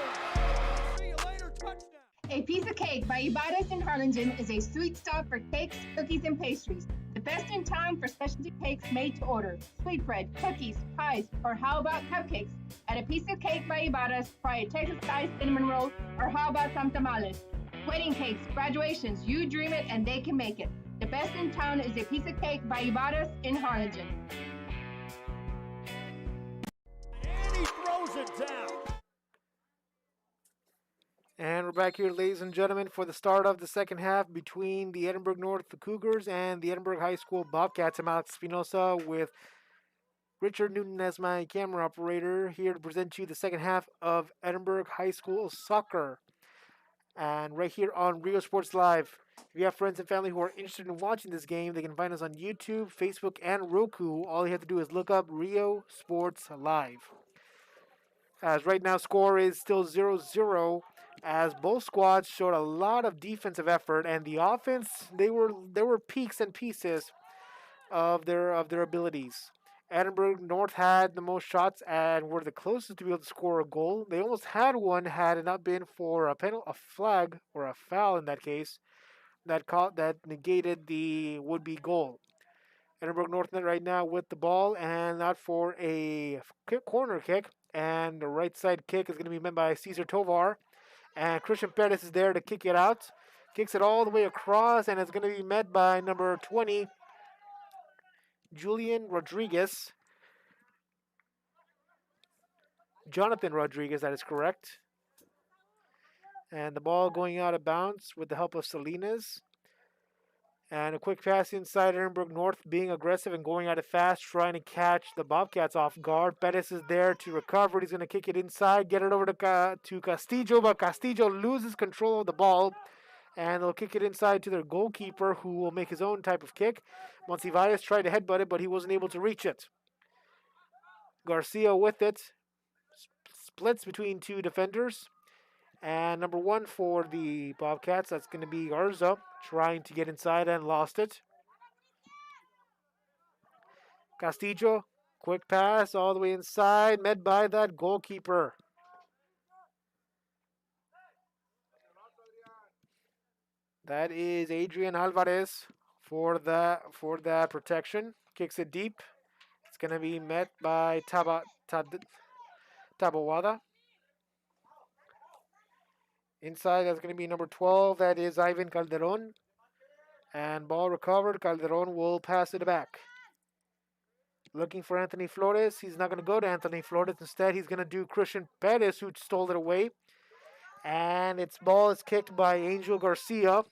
See you later, touchdown. A Piece of Cake by Ibadas in Harlingen is a sweet stop for cakes, cookies, and pastries. The best in town for specialty cakes made to order. Sweetbread, cookies, pies, or how about cupcakes? At A Piece of Cake by Ibadas, try a Texas-style cinnamon roll, or how about some tamales? Wedding cakes, graduations, you dream it and they can make it. The best in town is A Piece of Cake by Ibadas in Harlingen. And he throws it down. And we're back here, ladies and gentlemen, for the start of the second half between the Edinburgh North Cougars and the Edinburgh High School Bobcats. I'm Alex Espinosa with Richard Newton as my camera operator, here to present you the second half of Edinburgh High School soccer. And right here on Rio Sports Live. If you have friends and family who are interested in watching this game, they can find us on YouTube, Facebook, and Roku. All you have to do is look up Rio Sports Live. As right now, score is still 0-0, as both squads showed a lot of defensive effort, and the offense, there were peaks and pieces of their abilities. Edinburgh North had the most shots and were the closest to be able to score a goal. They almost had one had it not been for a flag or a foul in that case that negated the would-be goal. Edinburgh North net right now with the ball and out for a corner kick. And the right side kick is going to be met by Cesar Tovar. And Christian Perez is there to kick it out. Kicks it all the way across, and it's going to be met by number 20, Julian Rodriguez. Jonathan Rodriguez, that is correct. And the ball going out of bounds with the help of Salinas. And a quick pass inside Edinburgh North, being aggressive and going at it fast, trying to catch the Bobcats off guard. Perez is there to recover. He's going to kick it inside, get it over to Castillo, but Castillo loses control of the ball. And they'll kick it inside to their goalkeeper, who will make his own type of kick. Monsiváis tried to headbutt it, but he wasn't able to reach it. Garcia with it. Splits between two defenders. And number 1 for the Bobcats, that's going to be Garza, trying to get inside and lost it. Castillo, quick pass all the way inside, met by that goalkeeper. That is Adrian Alvarez for that protection. Kicks it deep. It's going to be met by Tabawada. Inside, that's going to be number 12. That is Ivan Calderon. And ball recovered. Calderon will pass it back. Looking for Anthony Flores. He's not going to go to Anthony Flores. Instead, he's going to do Christian Perez, who stole it away. And its ball is kicked by Angel Garcia.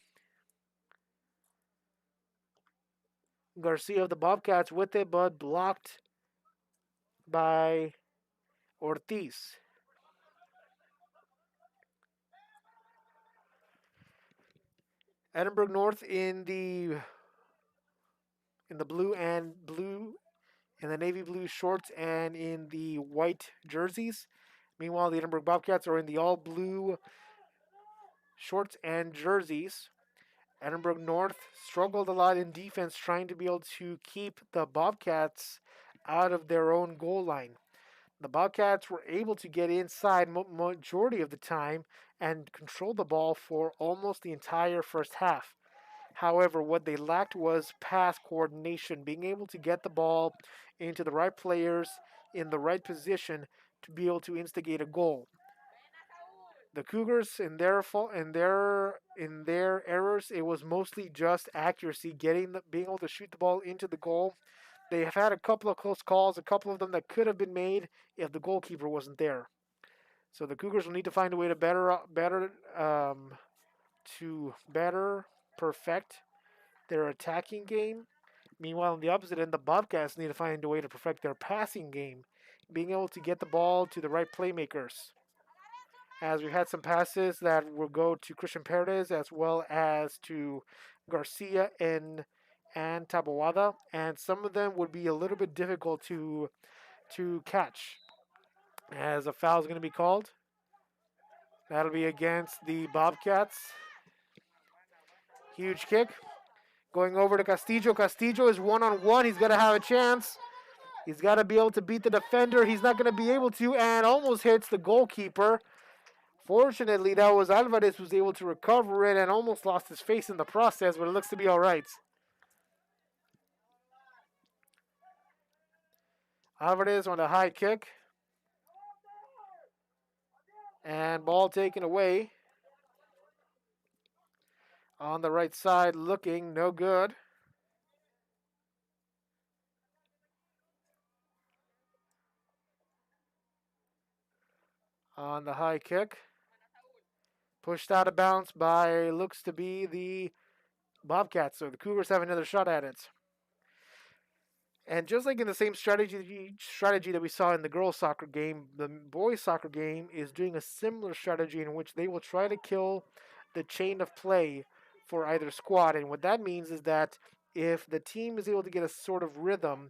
Garcia of the Bobcats with it, but blocked by Ortiz. Edinburg North in the blue in the navy blue shorts and in the white jerseys. Meanwhile, the Edinburg Bobcats are in the all blue shorts and jerseys. Edinburg North struggled a lot in defense, trying to be able to keep the Bobcats out of their own goal line. The Bobcats were able to get inside majority of the time and control the ball for almost the entire first half. However, what they lacked was pass coordination, being able to get the ball into the right players in the right position to be able to instigate a goal. The Cougars, in their errors, it was mostly just accuracy, being able to shoot the ball into the goal. They have had a couple of close calls, a couple of them that could have been made if the goalkeeper wasn't there. So the Cougars will need to find a way to better perfect their attacking game. Meanwhile, on the opposite end, the Bobcats need to find a way to perfect their passing game, being able to get the ball to the right playmakers. As we had some passes that will go to Christian Perez as well as to Garcia and Taboada, and some of them would be a little bit difficult to catch. As a foul is going to be called. That'll be against the Bobcats. Huge kick. Going over to Castillo. Castillo is one-on-one. He's got to have a chance. He's got to be able to beat the defender. He's not going to be able to, and almost hits the goalkeeper. Fortunately, that was Alvarez who was able to recover it and almost lost his face in the process, but it looks to be all right. Alvarez on a high kick. And ball taken away. On the right side, looking no good. On the high kick. Pushed out of bounds by, looks to be the Bobcats. So the Cougars have another shot at it. And just like in the same strategy that we saw in the girls' soccer game, the boys' soccer game is doing a similar strategy in which they will try to kill the chain of play for either squad. And what that means is that if the team is able to get a sort of rhythm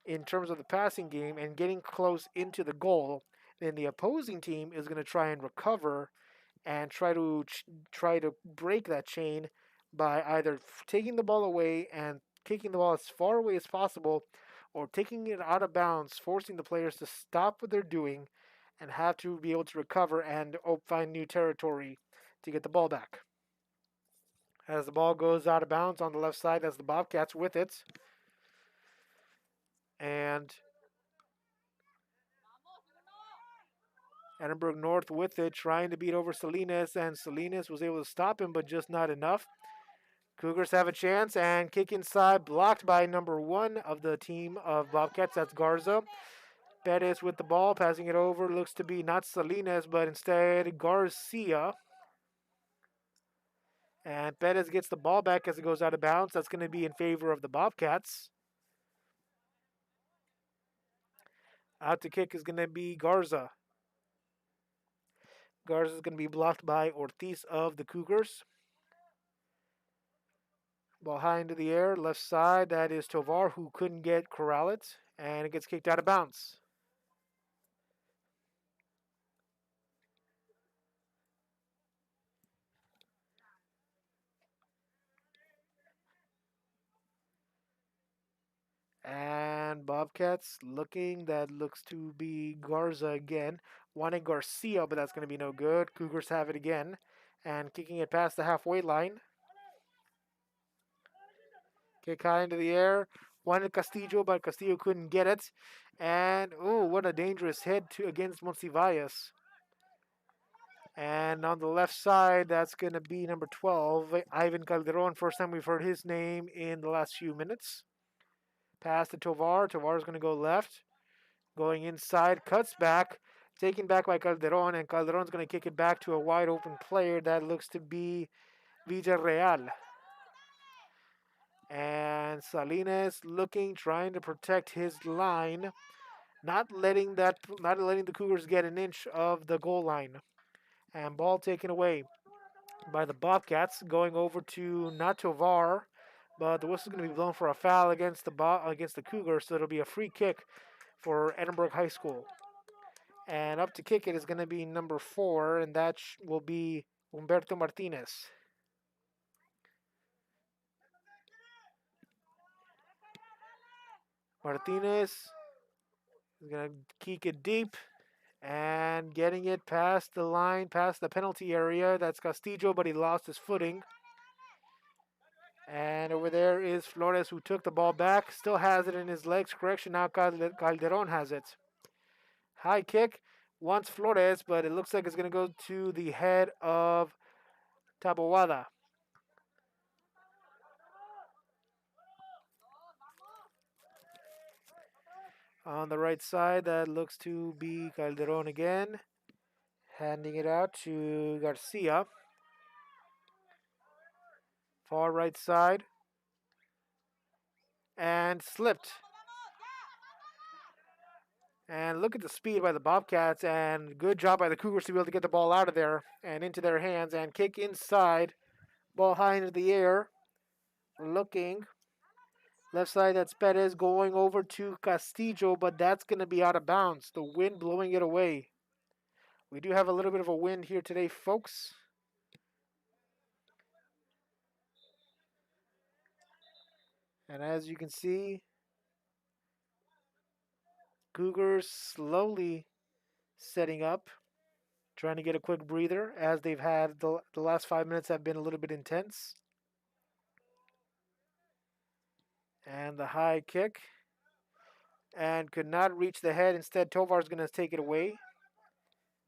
in terms of the passing game and getting close into the goal, then the opposing team is going to try and recover and try to break that chain by either taking the ball away and kicking the ball as far away as possible, or taking it out of bounds, forcing the players to stop what they're doing and have to be able to recover and find new territory to get the ball back. As the ball goes out of bounds on the left side, as the Bobcats with it. And Edinburg North with it, trying to beat over Salinas, and Salinas was able to stop him, but just not enough. Cougars have a chance and kick inside, blocked by number 1 of the team of Bobcats. That's Garza. Perez with the ball, passing it over. Looks to be not Salinas, but instead Garcia. And Perez gets the ball back as it goes out of bounds. That's going to be in favor of the Bobcats. Out to kick is going to be Garza. Garza is going to be blocked by Ortiz of the Cougars. Ball high into the air, left side. That is Tovar, who couldn't corral it, and it gets kicked out of bounds. And Bobcats looking, that looks to be Garza again. Wanting Garcia, but that's going to be no good. Cougars have it again, and kicking it past the halfway line. Kick high into the air. Wanted Castillo, but Castillo couldn't get it. And, oh, what a dangerous hit against Monsivais. And on the left side, that's going to be number 12, Ivan Calderon. First time we've heard his name in the last few minutes. Pass to Tovar. Tovar's going to go left. Going inside, cuts back. Taken back by Calderon. And Calderon's going to kick it back to a wide open player. That looks to be Villarreal. And Salinas looking, trying to protect his line. Not letting the Cougars get an inch of the goal line. And ball taken away by the Bobcats, going over to not Tovar, but the whistle's going to be blown for a foul against the Cougars, so it'll be a free kick for Edinburg High School. And up to kick it is going to be number 4, and that will be Humberto Martinez. Martinez is going to kick it deep. And getting it past the line, past the penalty area. That's Castillo, but he lost his footing. And over there is Flores, who took the ball back. Still has it in his legs. Correction, now Calderon has it. High kick. Wants Flores, but it looks like it's going to go to the head of Taboada. On the right side, that looks to be Calderon again. Handing it out to Garcia. Far right side. And slipped. And look at the speed by the Bobcats, and good job by the Cougars to be able to get the ball out of there and into their hands and kick inside. Ball high into the air. Looking. Left side, that's Perez going over to Castillo, but that's going to be out of bounds. The wind blowing it away. We do have a little bit of a wind here today, folks. And as you can see, Cougars slowly setting up, trying to get a quick breather as they've had the last 5 minutes have been a little bit intense. And the high kick. And could not reach the head. Instead, Tovar's going to take it away.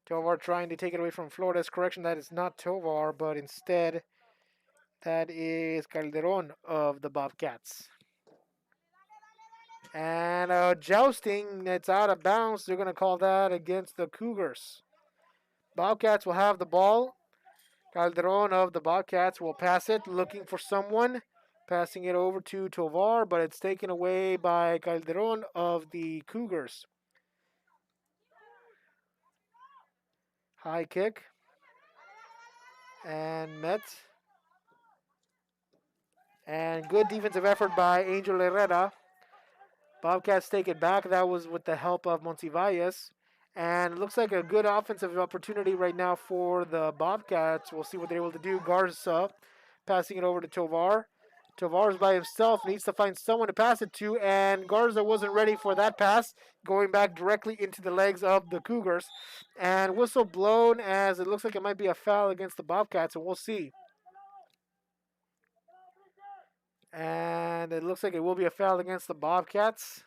Tovar trying to take it away from Flores. Correction, that is not Tovar, but instead, that is Calderon of the Bobcats. And jousting, it's out of bounds. They're going to call that against the Cougars. Bobcats will have the ball. Calderon of the Bobcats will pass it, looking for someone. Passing it over to Tovar, but it's taken away by Calderon of the Cougars. High kick. And met. And good defensive effort by Angel Herrera. Bobcats take it back. That was with the help of Monsivalles. And it looks like a good offensive opportunity right now for the Bobcats. We'll see what they're able to do. Garza passing it over to Tovar. Tovar's by himself, needs to find someone to pass it to, and Garza wasn't ready for that pass, going back directly into the legs of the Cougars. And whistle blown as it looks like it might be a foul against the Bobcats, and we'll see. And it looks like it will be a foul against the Bobcats.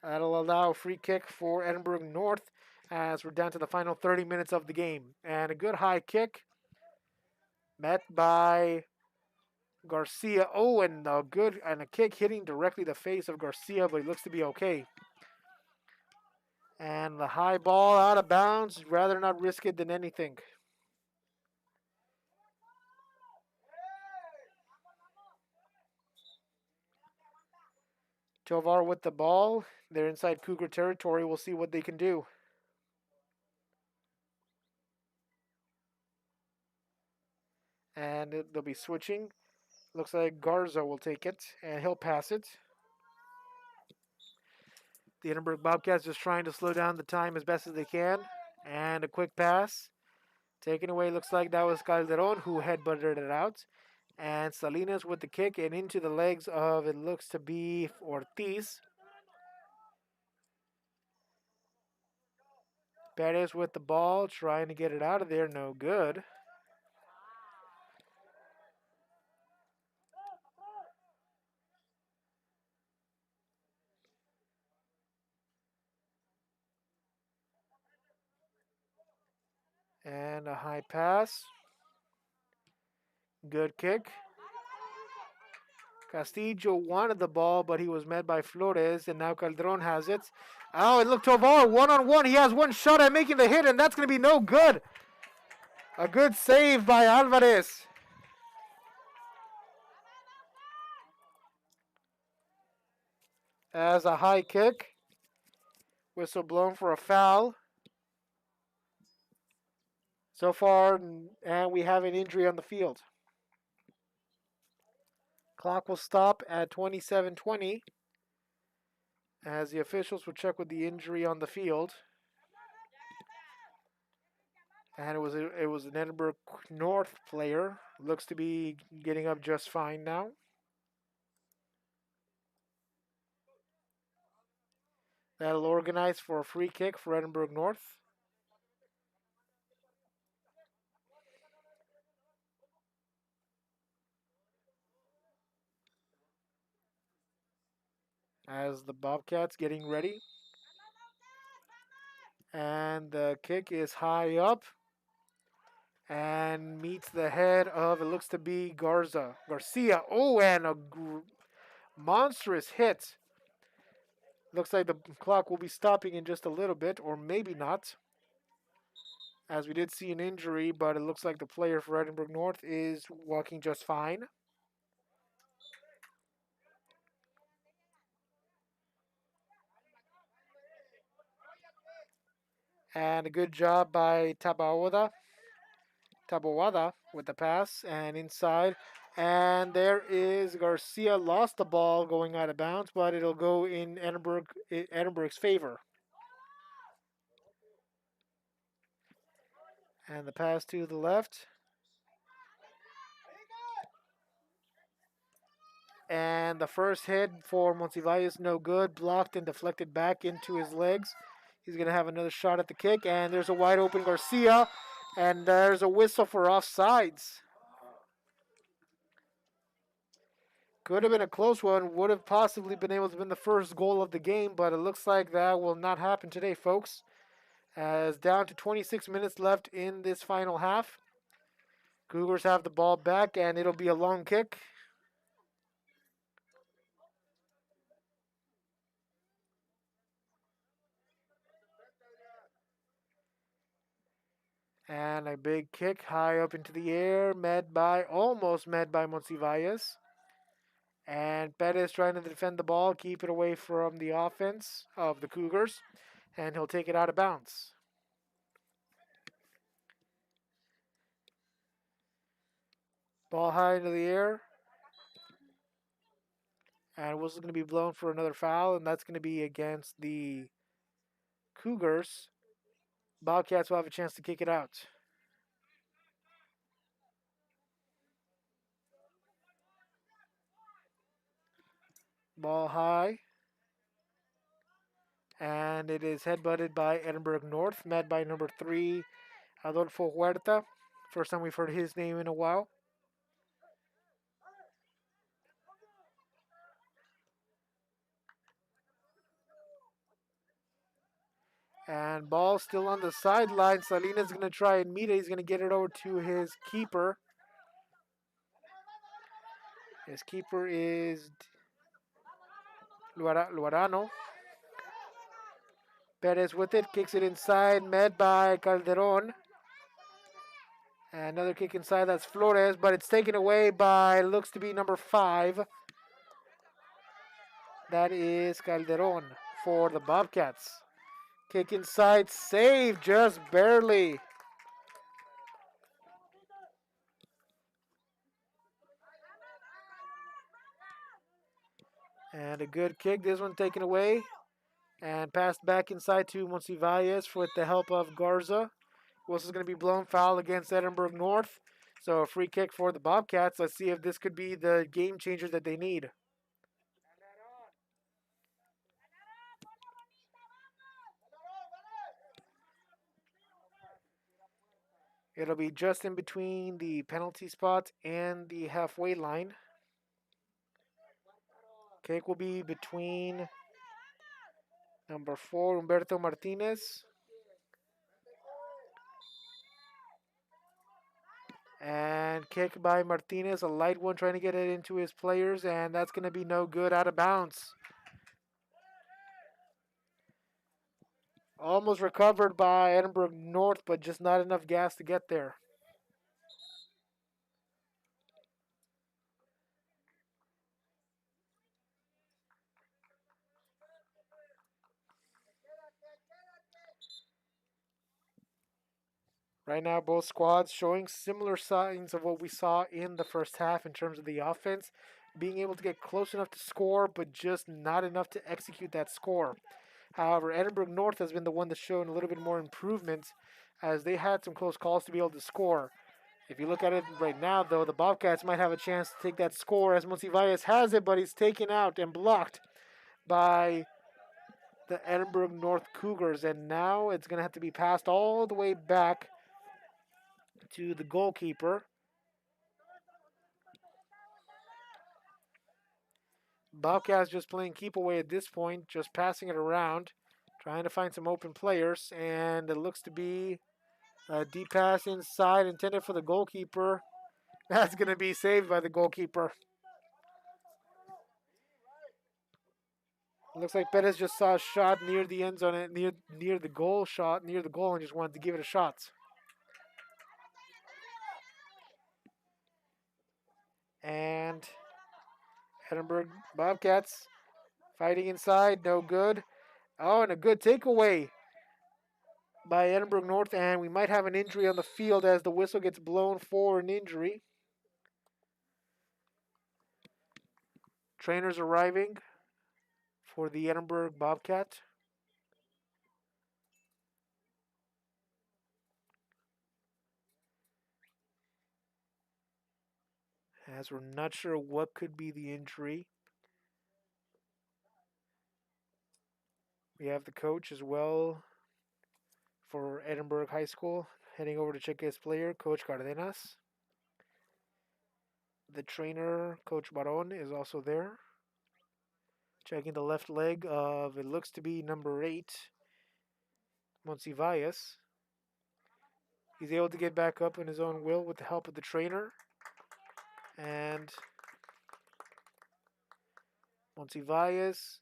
That'll allow a free kick for Edinburg North as we're down to the final 30 minutes of the game. And a good high kick met by Garcia. Oh, and a kick hitting directly the face of Garcia, but he looks to be okay. And the high ball out of bounds. Rather not risk it than anything. Tovar with the ball. They're inside Cougar territory. We'll see what they can do. And they'll be switching. Looks like Garza will take it, and he'll pass it. The Edinburg Bobcats just trying to slow down the time as best as they can. And a quick pass. Taken away, looks like that was Calderon who headbutted it out. And Salinas with the kick and into the legs of, it looks to be Ortiz. Perez with the ball, trying to get it out of there, no good. And a high pass. Good kick. Castillo wanted the ball, but he was met by Flores, and now Calderon has it. Oh, it looked to Tovar, one-on-one. He has one shot at making the hit, and that's going to be no good. A good save by Alvarez. As a high kick. Whistle blown for a foul. So far, and we have an injury on the field. Clock will stop at 27:20 as the officials will check with the injury on the field. And it was an Edinburg North player. Looks to be getting up just fine now. That'll organize for a free kick for Edinburg North. As the Bobcats getting ready. And the kick is high up and meets the head of, it looks to be Garcia. Oh, and a monstrous hit. Looks like the clock will be stopping in just a little bit, or maybe not, as we did see an injury, but it looks like the player for Edinburg North is walking just fine. And a good job by Tabawada with the pass and inside. And there is Garcia, lost the ball going out of bounds, but it'll go in Edinburgh's favor. And the pass to the left. And the first hit for Monsiváis, no good. Blocked and deflected back into his legs. He's going to have another shot at the kick. And there's a wide open Garcia. And there's a whistle for offsides. Could have been a close one. Would have possibly been able to win the first goal of the game. But it looks like that will not happen today, folks. As down to 26 minutes left in this final half. Cougars have the ball back. And it'll be a long kick. And a big kick high up into the air, almost met by Monsiváis. And Perez trying to defend the ball, keep it away from the offense of the Cougars. And he'll take it out of bounds. Ball high into the air. And whistle's going to be blown for another foul, and that's going to be against the Cougars. Bobcats will have a chance to kick it out. Ball high. And it is headbutted by Edinburg North, met by number 3, Adolfo Huerta. First time we've heard his name in a while. And ball still on the sideline. Salinas going to try and meet it. He's going to get it over to his keeper. His keeper is Luarano. Perez with it, kicks it inside, met by Calderon. And another kick inside, that's Flores, but it's taken away by, looks to be number 5. That is Calderon for the Bobcats. Kick inside, save just barely. And a good kick, this one taken away. And passed back inside to Monsiváis with the help of Garza. This is going to be blown foul against Edinburgh North. So a free kick for the Bobcats. Let's see if this could be the game changer that they need. It'll be just in between the penalty spot and the halfway line. Kick will be between number 4, Humberto Martinez, And kick by Martinez, a light one trying to get it into his players, and that's going to be no good, out of bounds. Almost recovered by Edinburg North, but just not enough gas to get there. Right now, both squads showing similar signs of what we saw in the first half in terms of the offense, being able to get close enough to score, but just not enough to execute that score. However, Edinburg North has been the one that's shown a little bit more improvement, as they had some close calls to be able to score. If you look at it right now, though, the Bobcats might have a chance to take that score, as Monsiváis has it, but he's taken out and blocked by the Edinburg North Cougars, and now it's going to have to be passed all the way back to the goalkeeper. Bobcats just playing keep away at this point, just passing it around, trying to find some open players, and it looks to be a deep pass inside intended for the goalkeeper. That's going to be saved by the goalkeeper. Looks like Perez just saw a shot near the end zone, near the goal shot, near the goal, and just wanted to give it a shot. And Edinburg Bobcats fighting inside, no good. Oh, and a good takeaway by Edinburg North, and we might have an injury on the field as the whistle gets blown for an injury. Trainers arriving for the Edinburg Bobcat. As we're not sure what could be the injury. We have the coach as well for Edinburg High School heading over to check his player, Coach Cardenas. The trainer, Coach Baron, is also there. Checking the left leg of, it looks to be number 8, Monsiváis. He's able to get back up in his own will with the help of the trainer. And Monsiváis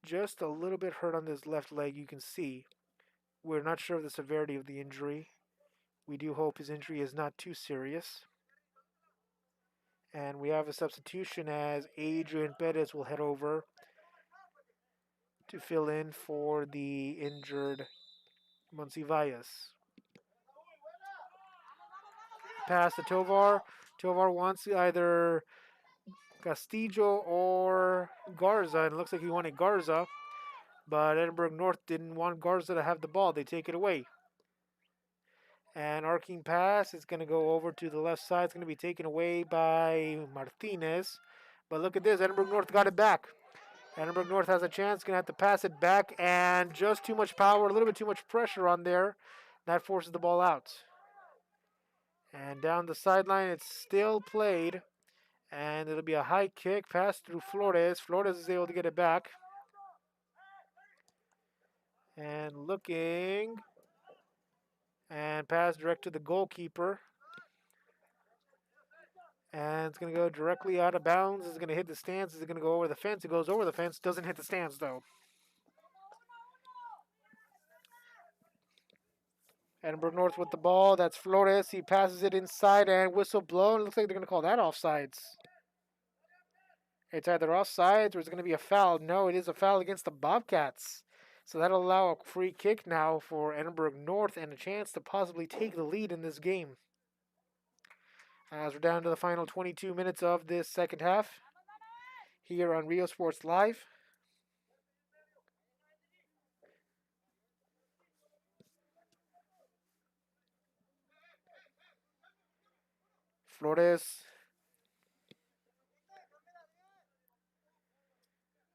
just a little bit hurt on this left leg, you can see. We're not sure of the severity of the injury. We do hope his injury is not too serious. And we have a substitution as Adrian Perez will head over to fill in for the injured Monsiváis. Pass to Tovar. Tovar wants either Castillo or Garza, and it looks like he wanted Garza, but Edinburg North didn't want Garza to have the ball. They take it away. And arcing pass is going to go over to the left side. It's going to be taken away by Martinez. But look at this. Edinburg North got it back. Edinburg North has a chance. Going to have to pass it back. And just too much power, a little bit too much pressure on there. That forces the ball out. And down the sideline, it's still played. And it'll be a high kick. Pass through Flores. Flores is able to get it back. And looking. And pass direct to the goalkeeper. And it's going to go directly out of bounds. It's going to hit the stands. Is it going to go over the fence? It goes over the fence. Doesn't hit the stands, though. Edinburg North with the ball. That's Flores. He passes it inside and whistle blown. It looks like they're going to call that offsides. It's either offsides or it's going to be a foul. No, it is a foul against the Bobcats. So that'll allow a free kick now for Edinburg North and a chance to possibly take the lead in this game. As we're down to the final 22 minutes of this second half here on Rio Sports Live. Flores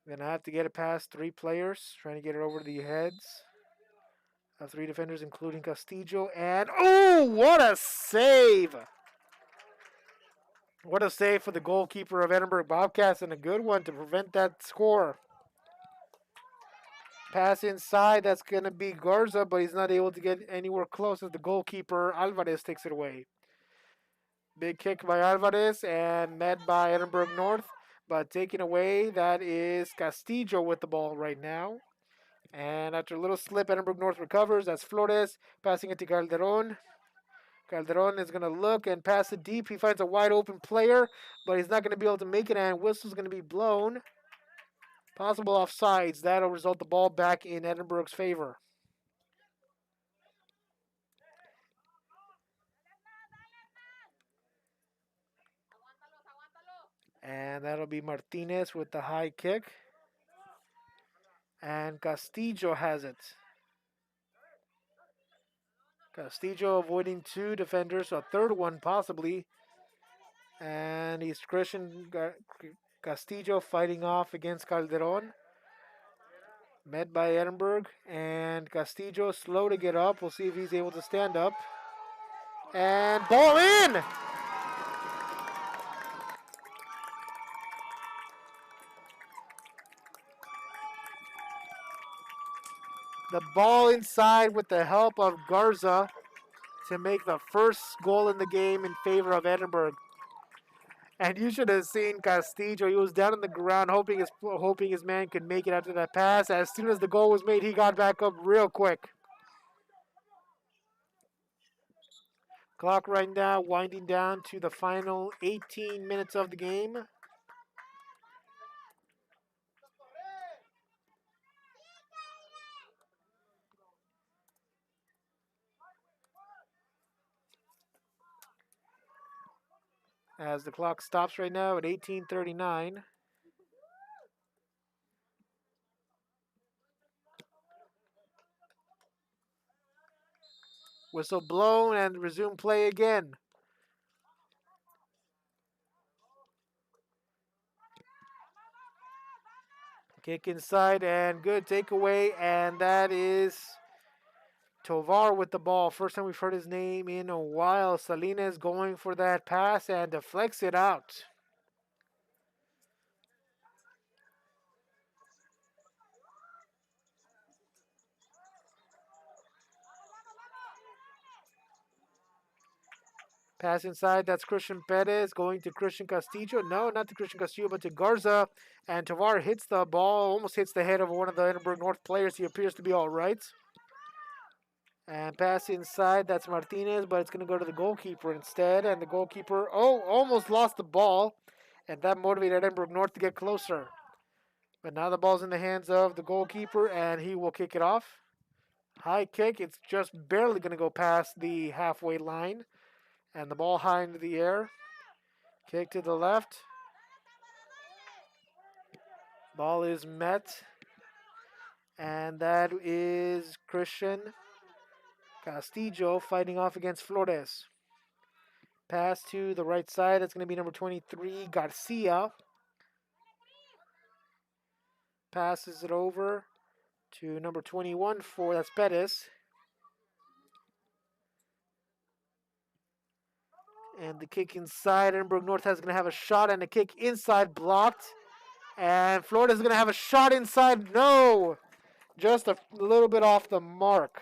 gonna have to get it past 3 players, trying to get it over the heads of 3 defenders, including Castillo. And oh, what a save! What a save for the goalkeeper of Edinburg Bobcats, and a good one to prevent that score. Pass inside, that's going to be Garza, but he's not able to get anywhere close as the goalkeeper, Alvarez, takes it away. Big kick by Alvarez and met by Edinburg North, but taken away, that is Castillo with the ball right now. And after a little slip, Edinburg North recovers. That's Flores passing it to Calderon. Calderon is going to look and pass it deep. He finds a wide open player, but he's not going to be able to make it, and whistle's going to be blown. Possible offsides. That'll result the ball back in Edinburgh's favor. And that'll be Martinez with the high kick. And Castillo has it. Castillo avoiding two defenders, a third one possibly. And he's Castillo fighting off against Calderon. Met by Edinburg. And Castillo slow to get up. We'll see if he's able to stand up. And ball in! The ball inside with the help of Garza to make the first goal in the game in favor of Edinburg. And you should have seen Castillo. He was down on the ground hoping his man could make it after that pass. As soon as the goal was made, he got back up real quick. Clock right now winding down to the final 18 minutes of the game. As the clock stops right now at 18:39. Whistle blown and resume play again. Kick inside and good takeaway, and that is Tovar with the ball. First time we've heard his name in a while. Salinas going for that pass and deflects it out. Pass inside, that's Christian Perez going to Christian Castillo. No, not to Christian Castillo, but to Garza. And Tovar hits the ball, almost hits the head of one of the Edinburgh North players. He appears to be all right. And pass inside, that's Martinez, but it's going to go to the goalkeeper instead. And the goalkeeper, almost lost the ball. And that motivated Edinburgh North to get closer. But now the ball's in the hands of the goalkeeper, and he will kick it off. High kick, it's just barely going to go past the halfway line. And the ball high into the air. Kick to the left. Ball is met. And that is Christian Castillo fighting off against Flores. Pass to the right side. That's going to be number 23, Garcia. Passes it over to number 21, that's Perez. And the kick inside. Edinburgh North is going to have a shot and a kick inside blocked. And Florida is going to have a shot inside. No! Just a little bit off the mark.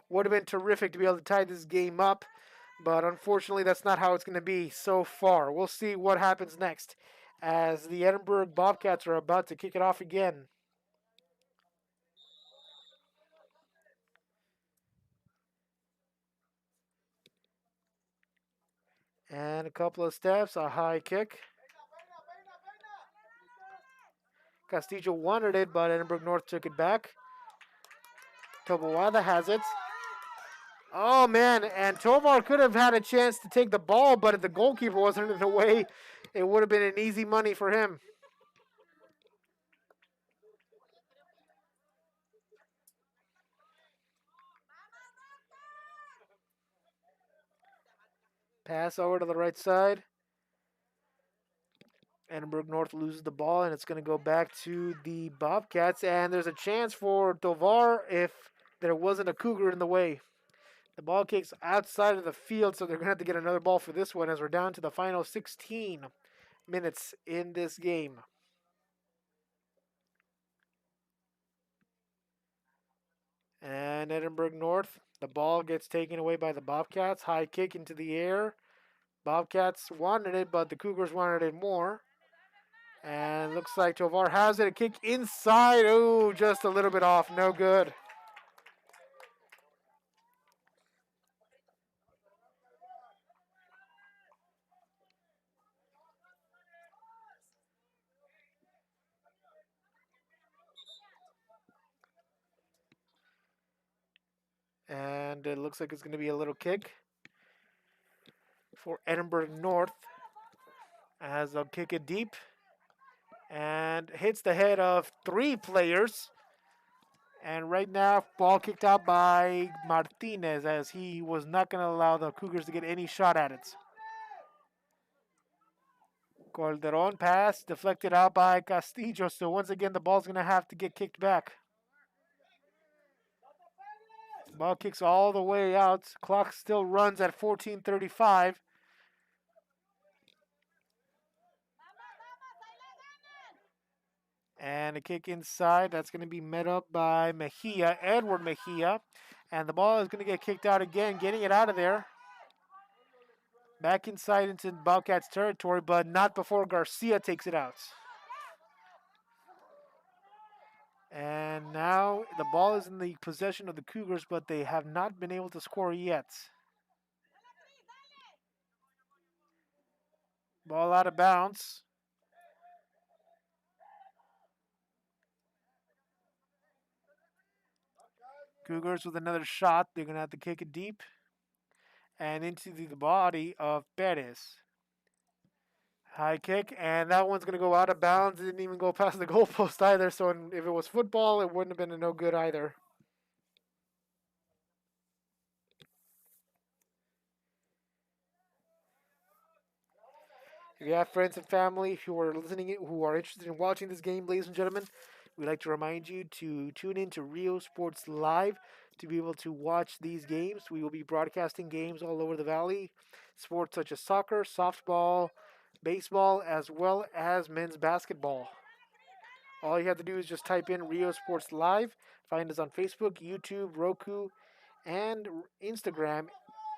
Would have been terrific to be able to tie this game up. But unfortunately, that's not how it's going to be so far. We'll see what happens next as the Edinburgh Bobcats are about to kick it off again. And a couple of steps, a high kick. Castillo wanted it, but Edinburgh North took it back. Toboada has it. Oh, man, and Tovar could have had a chance to take the ball, but if the goalkeeper wasn't in the way, it would have been an easy money for him. Pass over to the right side. Edinburgh North loses the ball, and it's going to go back to the Bobcats. And there's a chance for Tovar if there wasn't a Cougar in the way. The ball kicks outside of the field, so they're going to have to get another ball for this one as we're down to the final 16 minutes in this game. And Edinburg North, the ball gets taken away by the Bobcats. High kick into the air. Bobcats wanted it, but the Cougars wanted it more. And looks like Tovar has it. A kick inside. Oh, just a little bit off. No good. And it looks like it's going to be a little kick for Edinburg North as they'll kick it deep and hits the head of 3 players. And right now, ball kicked out by Martinez as he was not going to allow the Cougars to get any shot at it. Calderon pass deflected out by Castillo. So once again, the ball's going to have to get kicked back. Ball kicks all the way out. Clock still runs at 14:35. And a kick inside. That's going to be met up by Mejia, Edward Mejia. And the ball is going to get kicked out again, getting it out of there. Back inside into Bobcats territory, but not before Garcia takes it out. And now the ball is in the possession of the Cougars, but they have not been able to score yet. Ball out of bounds. Cougars with another shot. They're going to have to kick it deep and into the body of Perez. High kick, and that one's going to go out of bounds. It didn't even go past the goalpost either, so if it was football, it wouldn't have been a no good either. If you have friends and family who are listening, who are interested in watching this game, ladies and gentlemen, we'd like to remind you to tune in to Rio Sports Live to be able to watch these games. We will be broadcasting games all over the valley, sports such as soccer, softball, baseball, as well as men's basketball. All you have to do is just type in Rio Sports Live. Find us on Facebook, YouTube, Roku, and Instagram.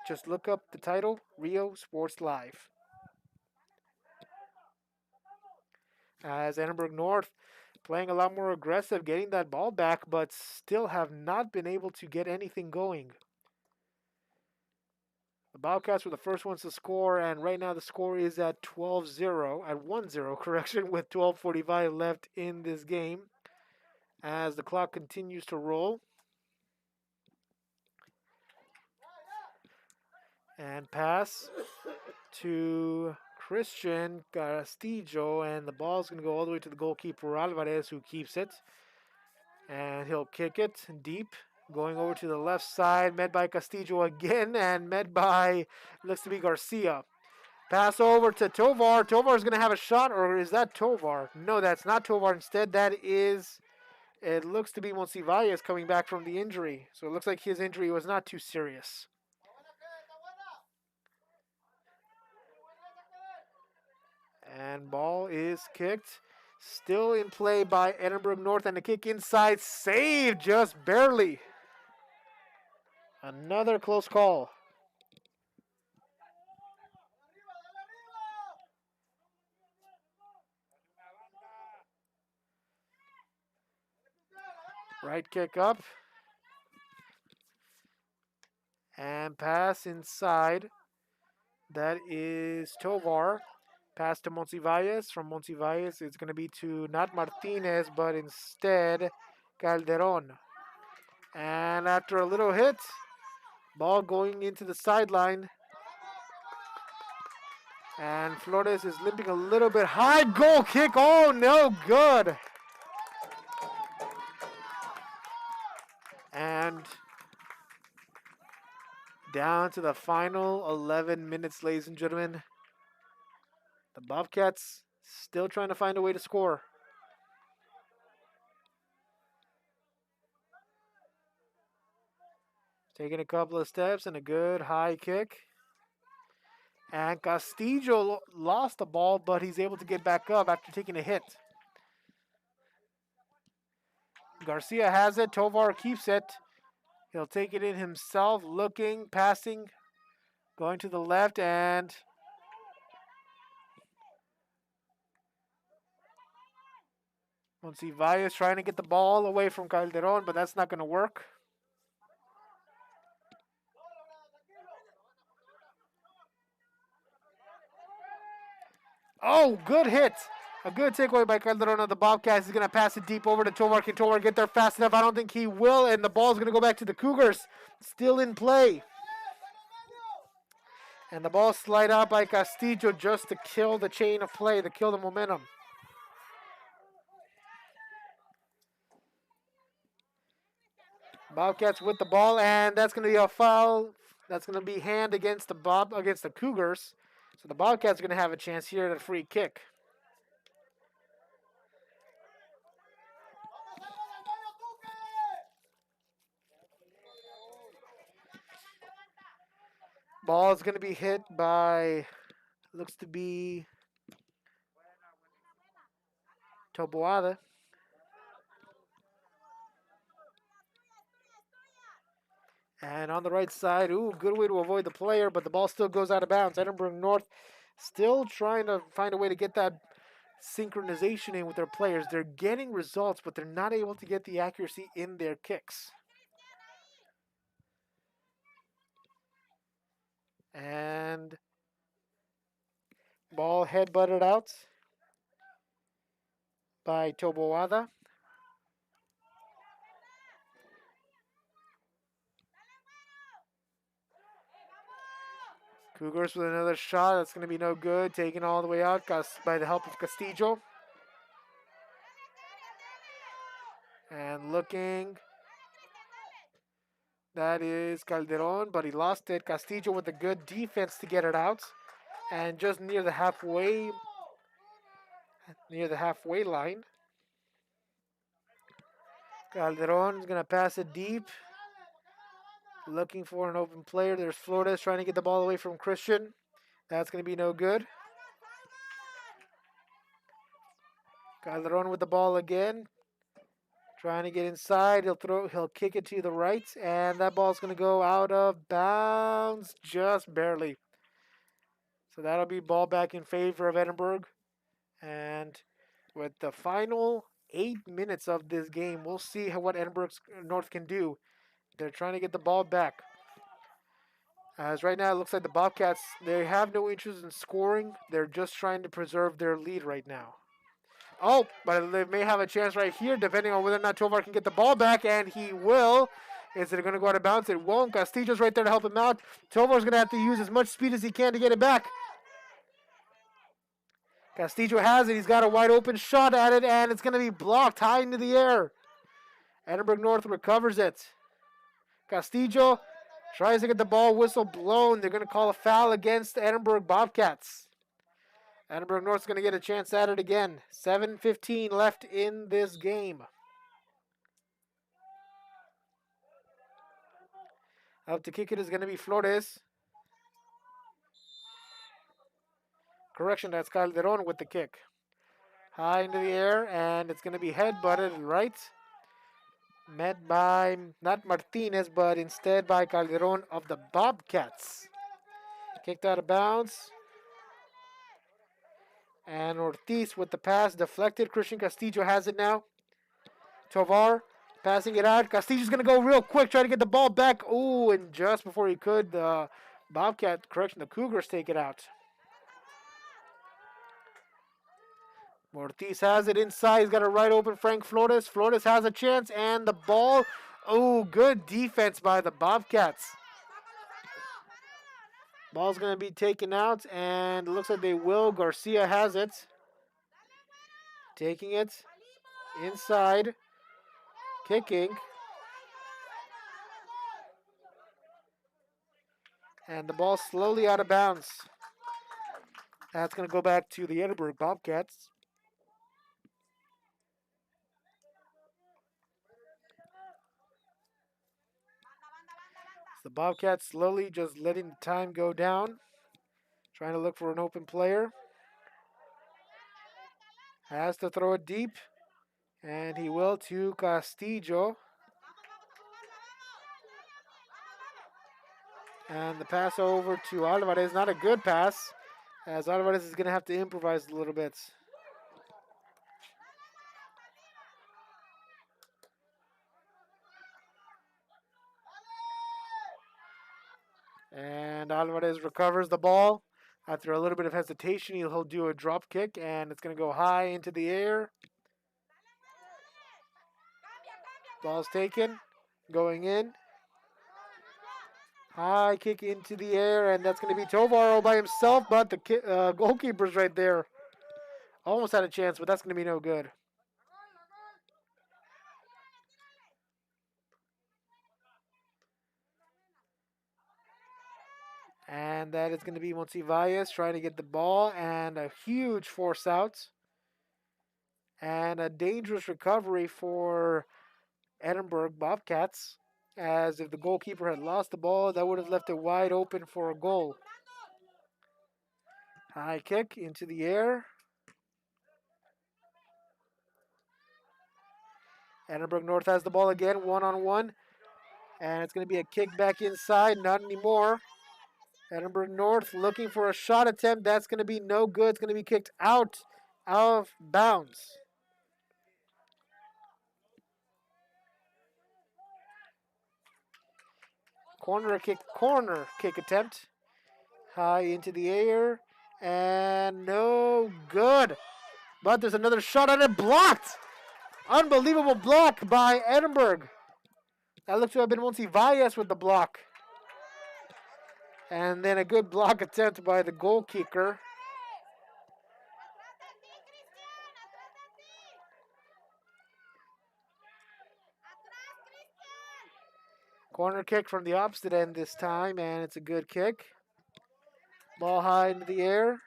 Just look up the title, Rio Sports Live. As Edinburg North playing a lot more aggressive, getting that ball back, but still have not been able to get anything going. The Bobcats were the first ones to score, and right now the score is at 12-0, at 1-0, correction, with 12:45 left in this game as the clock continues to roll. And pass to Christian Castillo, and the ball's going to go all the way to the goalkeeper Alvarez, who keeps it. And he'll kick it deep, going over to the left side, met by Castillo again, and met by, looks to be Garcia. Pass over to Tovar. Tovar's going to have a shot, or is that Tovar? No, that's not Tovar. Instead, that is, it looks to be Monsiváis coming back from the injury. So it looks like his injury was not too serious. And ball is kicked. Still in play by Edinburg North, and the kick inside, saved just barely. Another close call. Right kick up. And pass inside. That is Tovar. Pass to Monsiváis. From Monsiváis, it's going to be to not Martinez, but instead Calderon. And after a little hit, ball going into the sideline. And Flores is limping a little bit high. Goal kick. Oh, no good. And down to the final 11 minutes, ladies and gentlemen. The Bobcats still trying to find a way to score. Taking a couple of steps and a good high kick. And Castillo lost the ball, but he's able to get back up after taking a hit. Garcia has it. Tovar keeps it. He'll take it in himself, looking, passing, going to the left, and Monsivalla's trying to get the ball away from Calderon, but that's not going to work. Oh, good hit. A good takeaway by Calderon of the Bobcats. He's going to pass it deep over to Tovar. Can Tovar get there fast enough? I don't think he will, and the ball's going to go back to the Cougars. Still in play. And the ball slide out by Castillo just to kill the chain of play, to kill the momentum. Bobcats with the ball, and that's going to be a foul. That's going to be hand against the Cougars. So the Bobcats are going to have a chance here at a free kick. Ball is going to be hit by, looks to be Toboada. And on the right side, good way to avoid the player, but the ball still goes out of bounds. Edinburg North still trying to find a way to get that synchronization in with their players. They're getting results, but they're not able to get the accuracy in their kicks. And ball headbutted out by Toboada. Cougars with another shot. That's going to be no good. Taken all the way out by the help of Castillo. And looking. That is Calderon, but he lost it. Castillo with a good defense to get it out. And just near the halfway line. Calderon is going to pass it deep. Looking for an open player. There's Flores trying to get the ball away from Christian. That's going to be no good. Calderon with the ball again. Trying to get inside. He'll kick it to the right. And that ball's going to go out of bounds just barely. So that'll be ball back in favor of Edinburg. And with the final 8 minutes of this game, we'll see what Edinburg North can do. They're trying to get the ball back. As right now, it looks like the Bobcats, they have no interest in scoring. They're just trying to preserve their lead right now. Oh, but they may have a chance right here, depending on whether or not Tovar can get the ball back, and he will. Is it going to go out of bounds? It won't. Castillo's right there to help him out. Tovar's going to have to use as much speed as he can to get it back. Castillo has it. He's got a wide open shot at it, and it's going to be blocked high into the air. Edinburg North recovers it. Castillo tries to get the ball whistle blown. They're going to call a foul against the Edinburg Bobcats. Edinburg North's going to get a chance at it again. 7:15 left in this game. Up to kick it is going to be Flores. Correction, that's Calderon with the kick. High into the air, and it's going to be head-butted right. Met by, not Martinez, but instead by Calderon of the Bobcats. Kicked out of bounds. And Ortiz with the pass, deflected. Christian Castillo has it now. Tovar passing it out. Castillo's going to go real quick, try to get the ball back. Oh, and just before he could, the the Cougars take it out. Ortiz has it inside. He's got a right open Frank Flores. Flores has a chance, and the ball. Oh, good defense by the Bobcats. Ball's going to be taken out, and it looks like they will. Garcia has it. Taking it inside. Kicking. And the ball slowly out of bounds. That's going to go back to the Edinburgh Bobcats. The Bobcats slowly just letting the time go down. Trying to look for an open player. Has to throw it deep. And he will to Castillo. And the pass over to Alvarez. Not a good pass, as Alvarez is going to have to improvise a little bit. And Alvarez recovers the ball. After a little bit of hesitation, he'll do a drop kick, and it's going to go high into the air. Ball's taken, going in. High kick into the air, and that's going to be Tovar all by himself, but the goalkeeper's right there. Almost had a chance, but that's going to be no good. And that is going to be Monsiváis trying to get the ball, and a huge force out. And a dangerous recovery for Edinburg Bobcats, as if the goalkeeper had lost the ball, that would have left it wide open for a goal. High kick into the air. Edinburg North has the ball again, one-on-one. And it's going to be a kick back inside, not anymore. Edinburg North looking for a shot attempt. That's going to be no good. It's going to be kicked out of bounds. Corner kick attempt. High into the air. And no good. But there's another shot on it. Blocked. Unbelievable block by Edinburg. That looks to have been Monsiváis with the block. And then a good block attempt by the goal kicker. Corner kick from the opposite end this time, and it's a good kick. Ball high into the air.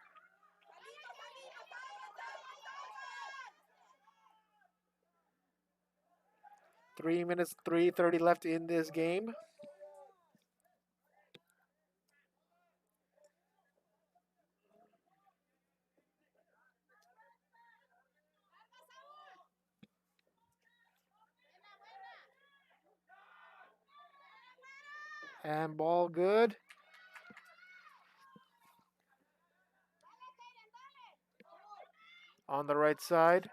Three minutes, 3:30 left in this game. And ball good. On the right side.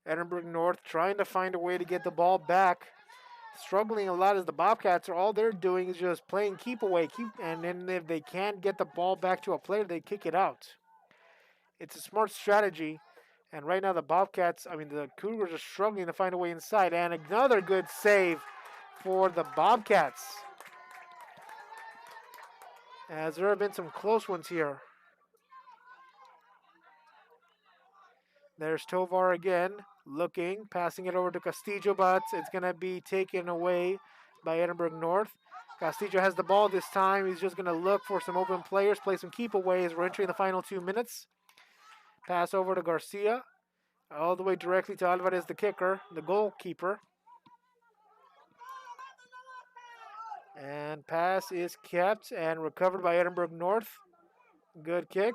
Edinburg North trying to find a way to get the ball back. Struggling a lot as the Bobcats are all they're doing is just playing keep away, and then if they can't get the ball back to a player, they kick it out. It's a smart strategy. And right now the Cougars are struggling to find a way inside. And another good save for the Bobcats. As there have been some close ones here. There's Tovar again, looking, passing it over to Castillo, but it's going to be taken away by Edinburg North. Castillo has the ball this time. He's just going to look for some open players, play some keep away as we're entering the final 2 minutes. Pass over to Garcia. All the way directly to Alvarez, the kicker, the goalkeeper. And pass is kept and recovered by Edinburg North. Good kick.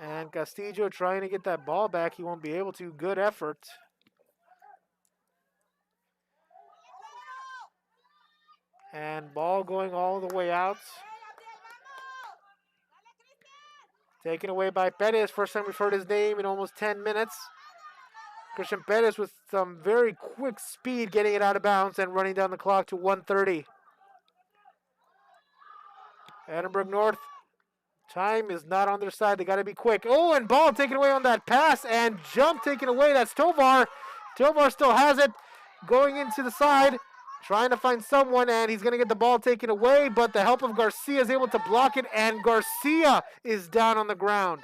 And Castillo trying to get that ball back. He won't be able to. Good effort. And ball going all the way out. Taken away by Perez. First time we've heard his name in almost 10 minutes. Christian Perez with some very quick speed getting it out of bounds and running down the clock to 1:30. Edinburg North, time is not on their side. They got to be quick. Oh, and ball taken away on that pass and jump taken away. That's Tovar. Tovar still has it. Going into the side, trying to find someone, and he's going to get the ball taken away, but the help of Garcia is able to block it, and Garcia is down on the ground.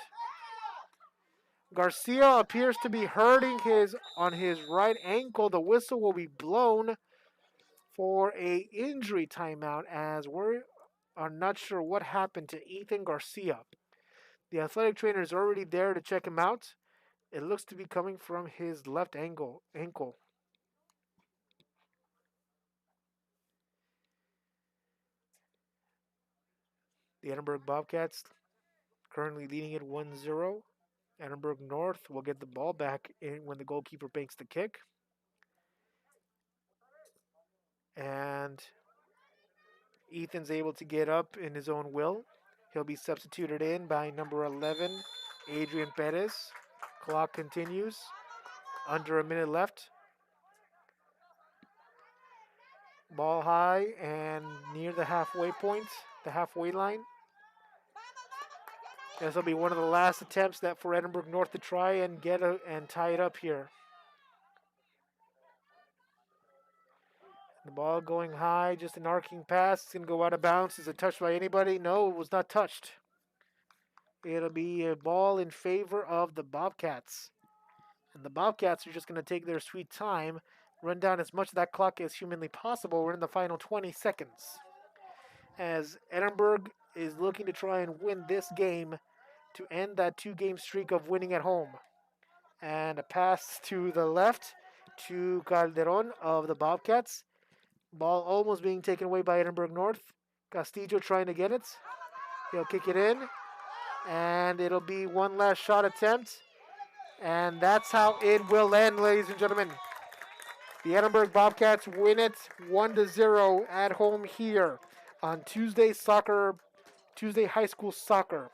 Garcia appears to be hurting on his right ankle. The whistle will be blown for a injury timeout as we are not sure what happened to Ethan Garcia. The athletic trainer is already there to check him out. It looks to be coming from his left ankle. The Edinburg Bobcats currently leading it 1-0. Edinburg North will get the ball back in when the goalkeeper banks the kick. And Ethan's able to get up in his own will. He'll be substituted in by number 11, Adrian Perez. Clock continues. Under a minute left. Ball high and near the halfway point, the halfway line. This will be one of the last attempts that for Edinburg North to try and and tie it up here. The ball going high, just an arcing pass. It's going to go out of bounds. Is it touched by anybody? No, it was not touched. It'll be a ball in favor of the Bobcats. And the Bobcats are just going to take their sweet time, run down as much of that clock as humanly possible. We're in the final 20 seconds. As Edinburgh is looking to try and win this game to end that 2-game streak of winning at home. And a pass to the left to Calderon of the Bobcats. Ball almost being taken away by Edinburgh North. Castillo trying to get it. He'll kick it in. And it'll be one last shot attempt. And that's how it will end, ladies and gentlemen. The Edinburgh Bobcats win it 1-0 at home here on Tuesday high school soccer.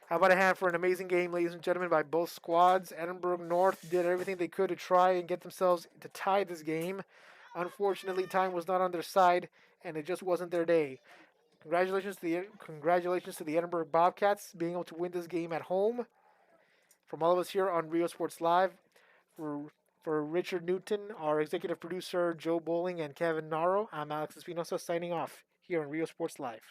How about a hand for an amazing game, ladies and gentlemen, by both squads. Edinburgh North did everything they could to try and get themselves to tie this game. Unfortunately, time was not on their side, and it just wasn't their day. Congratulations to the Edinburgh Bobcats being able to win this game at home. From all of us here on Rio Sports Live, for Richard Newton, our executive producer, Joe Bowling, and Kevin Naro, I'm Alex Espinosa signing off here on Rio Sports Live.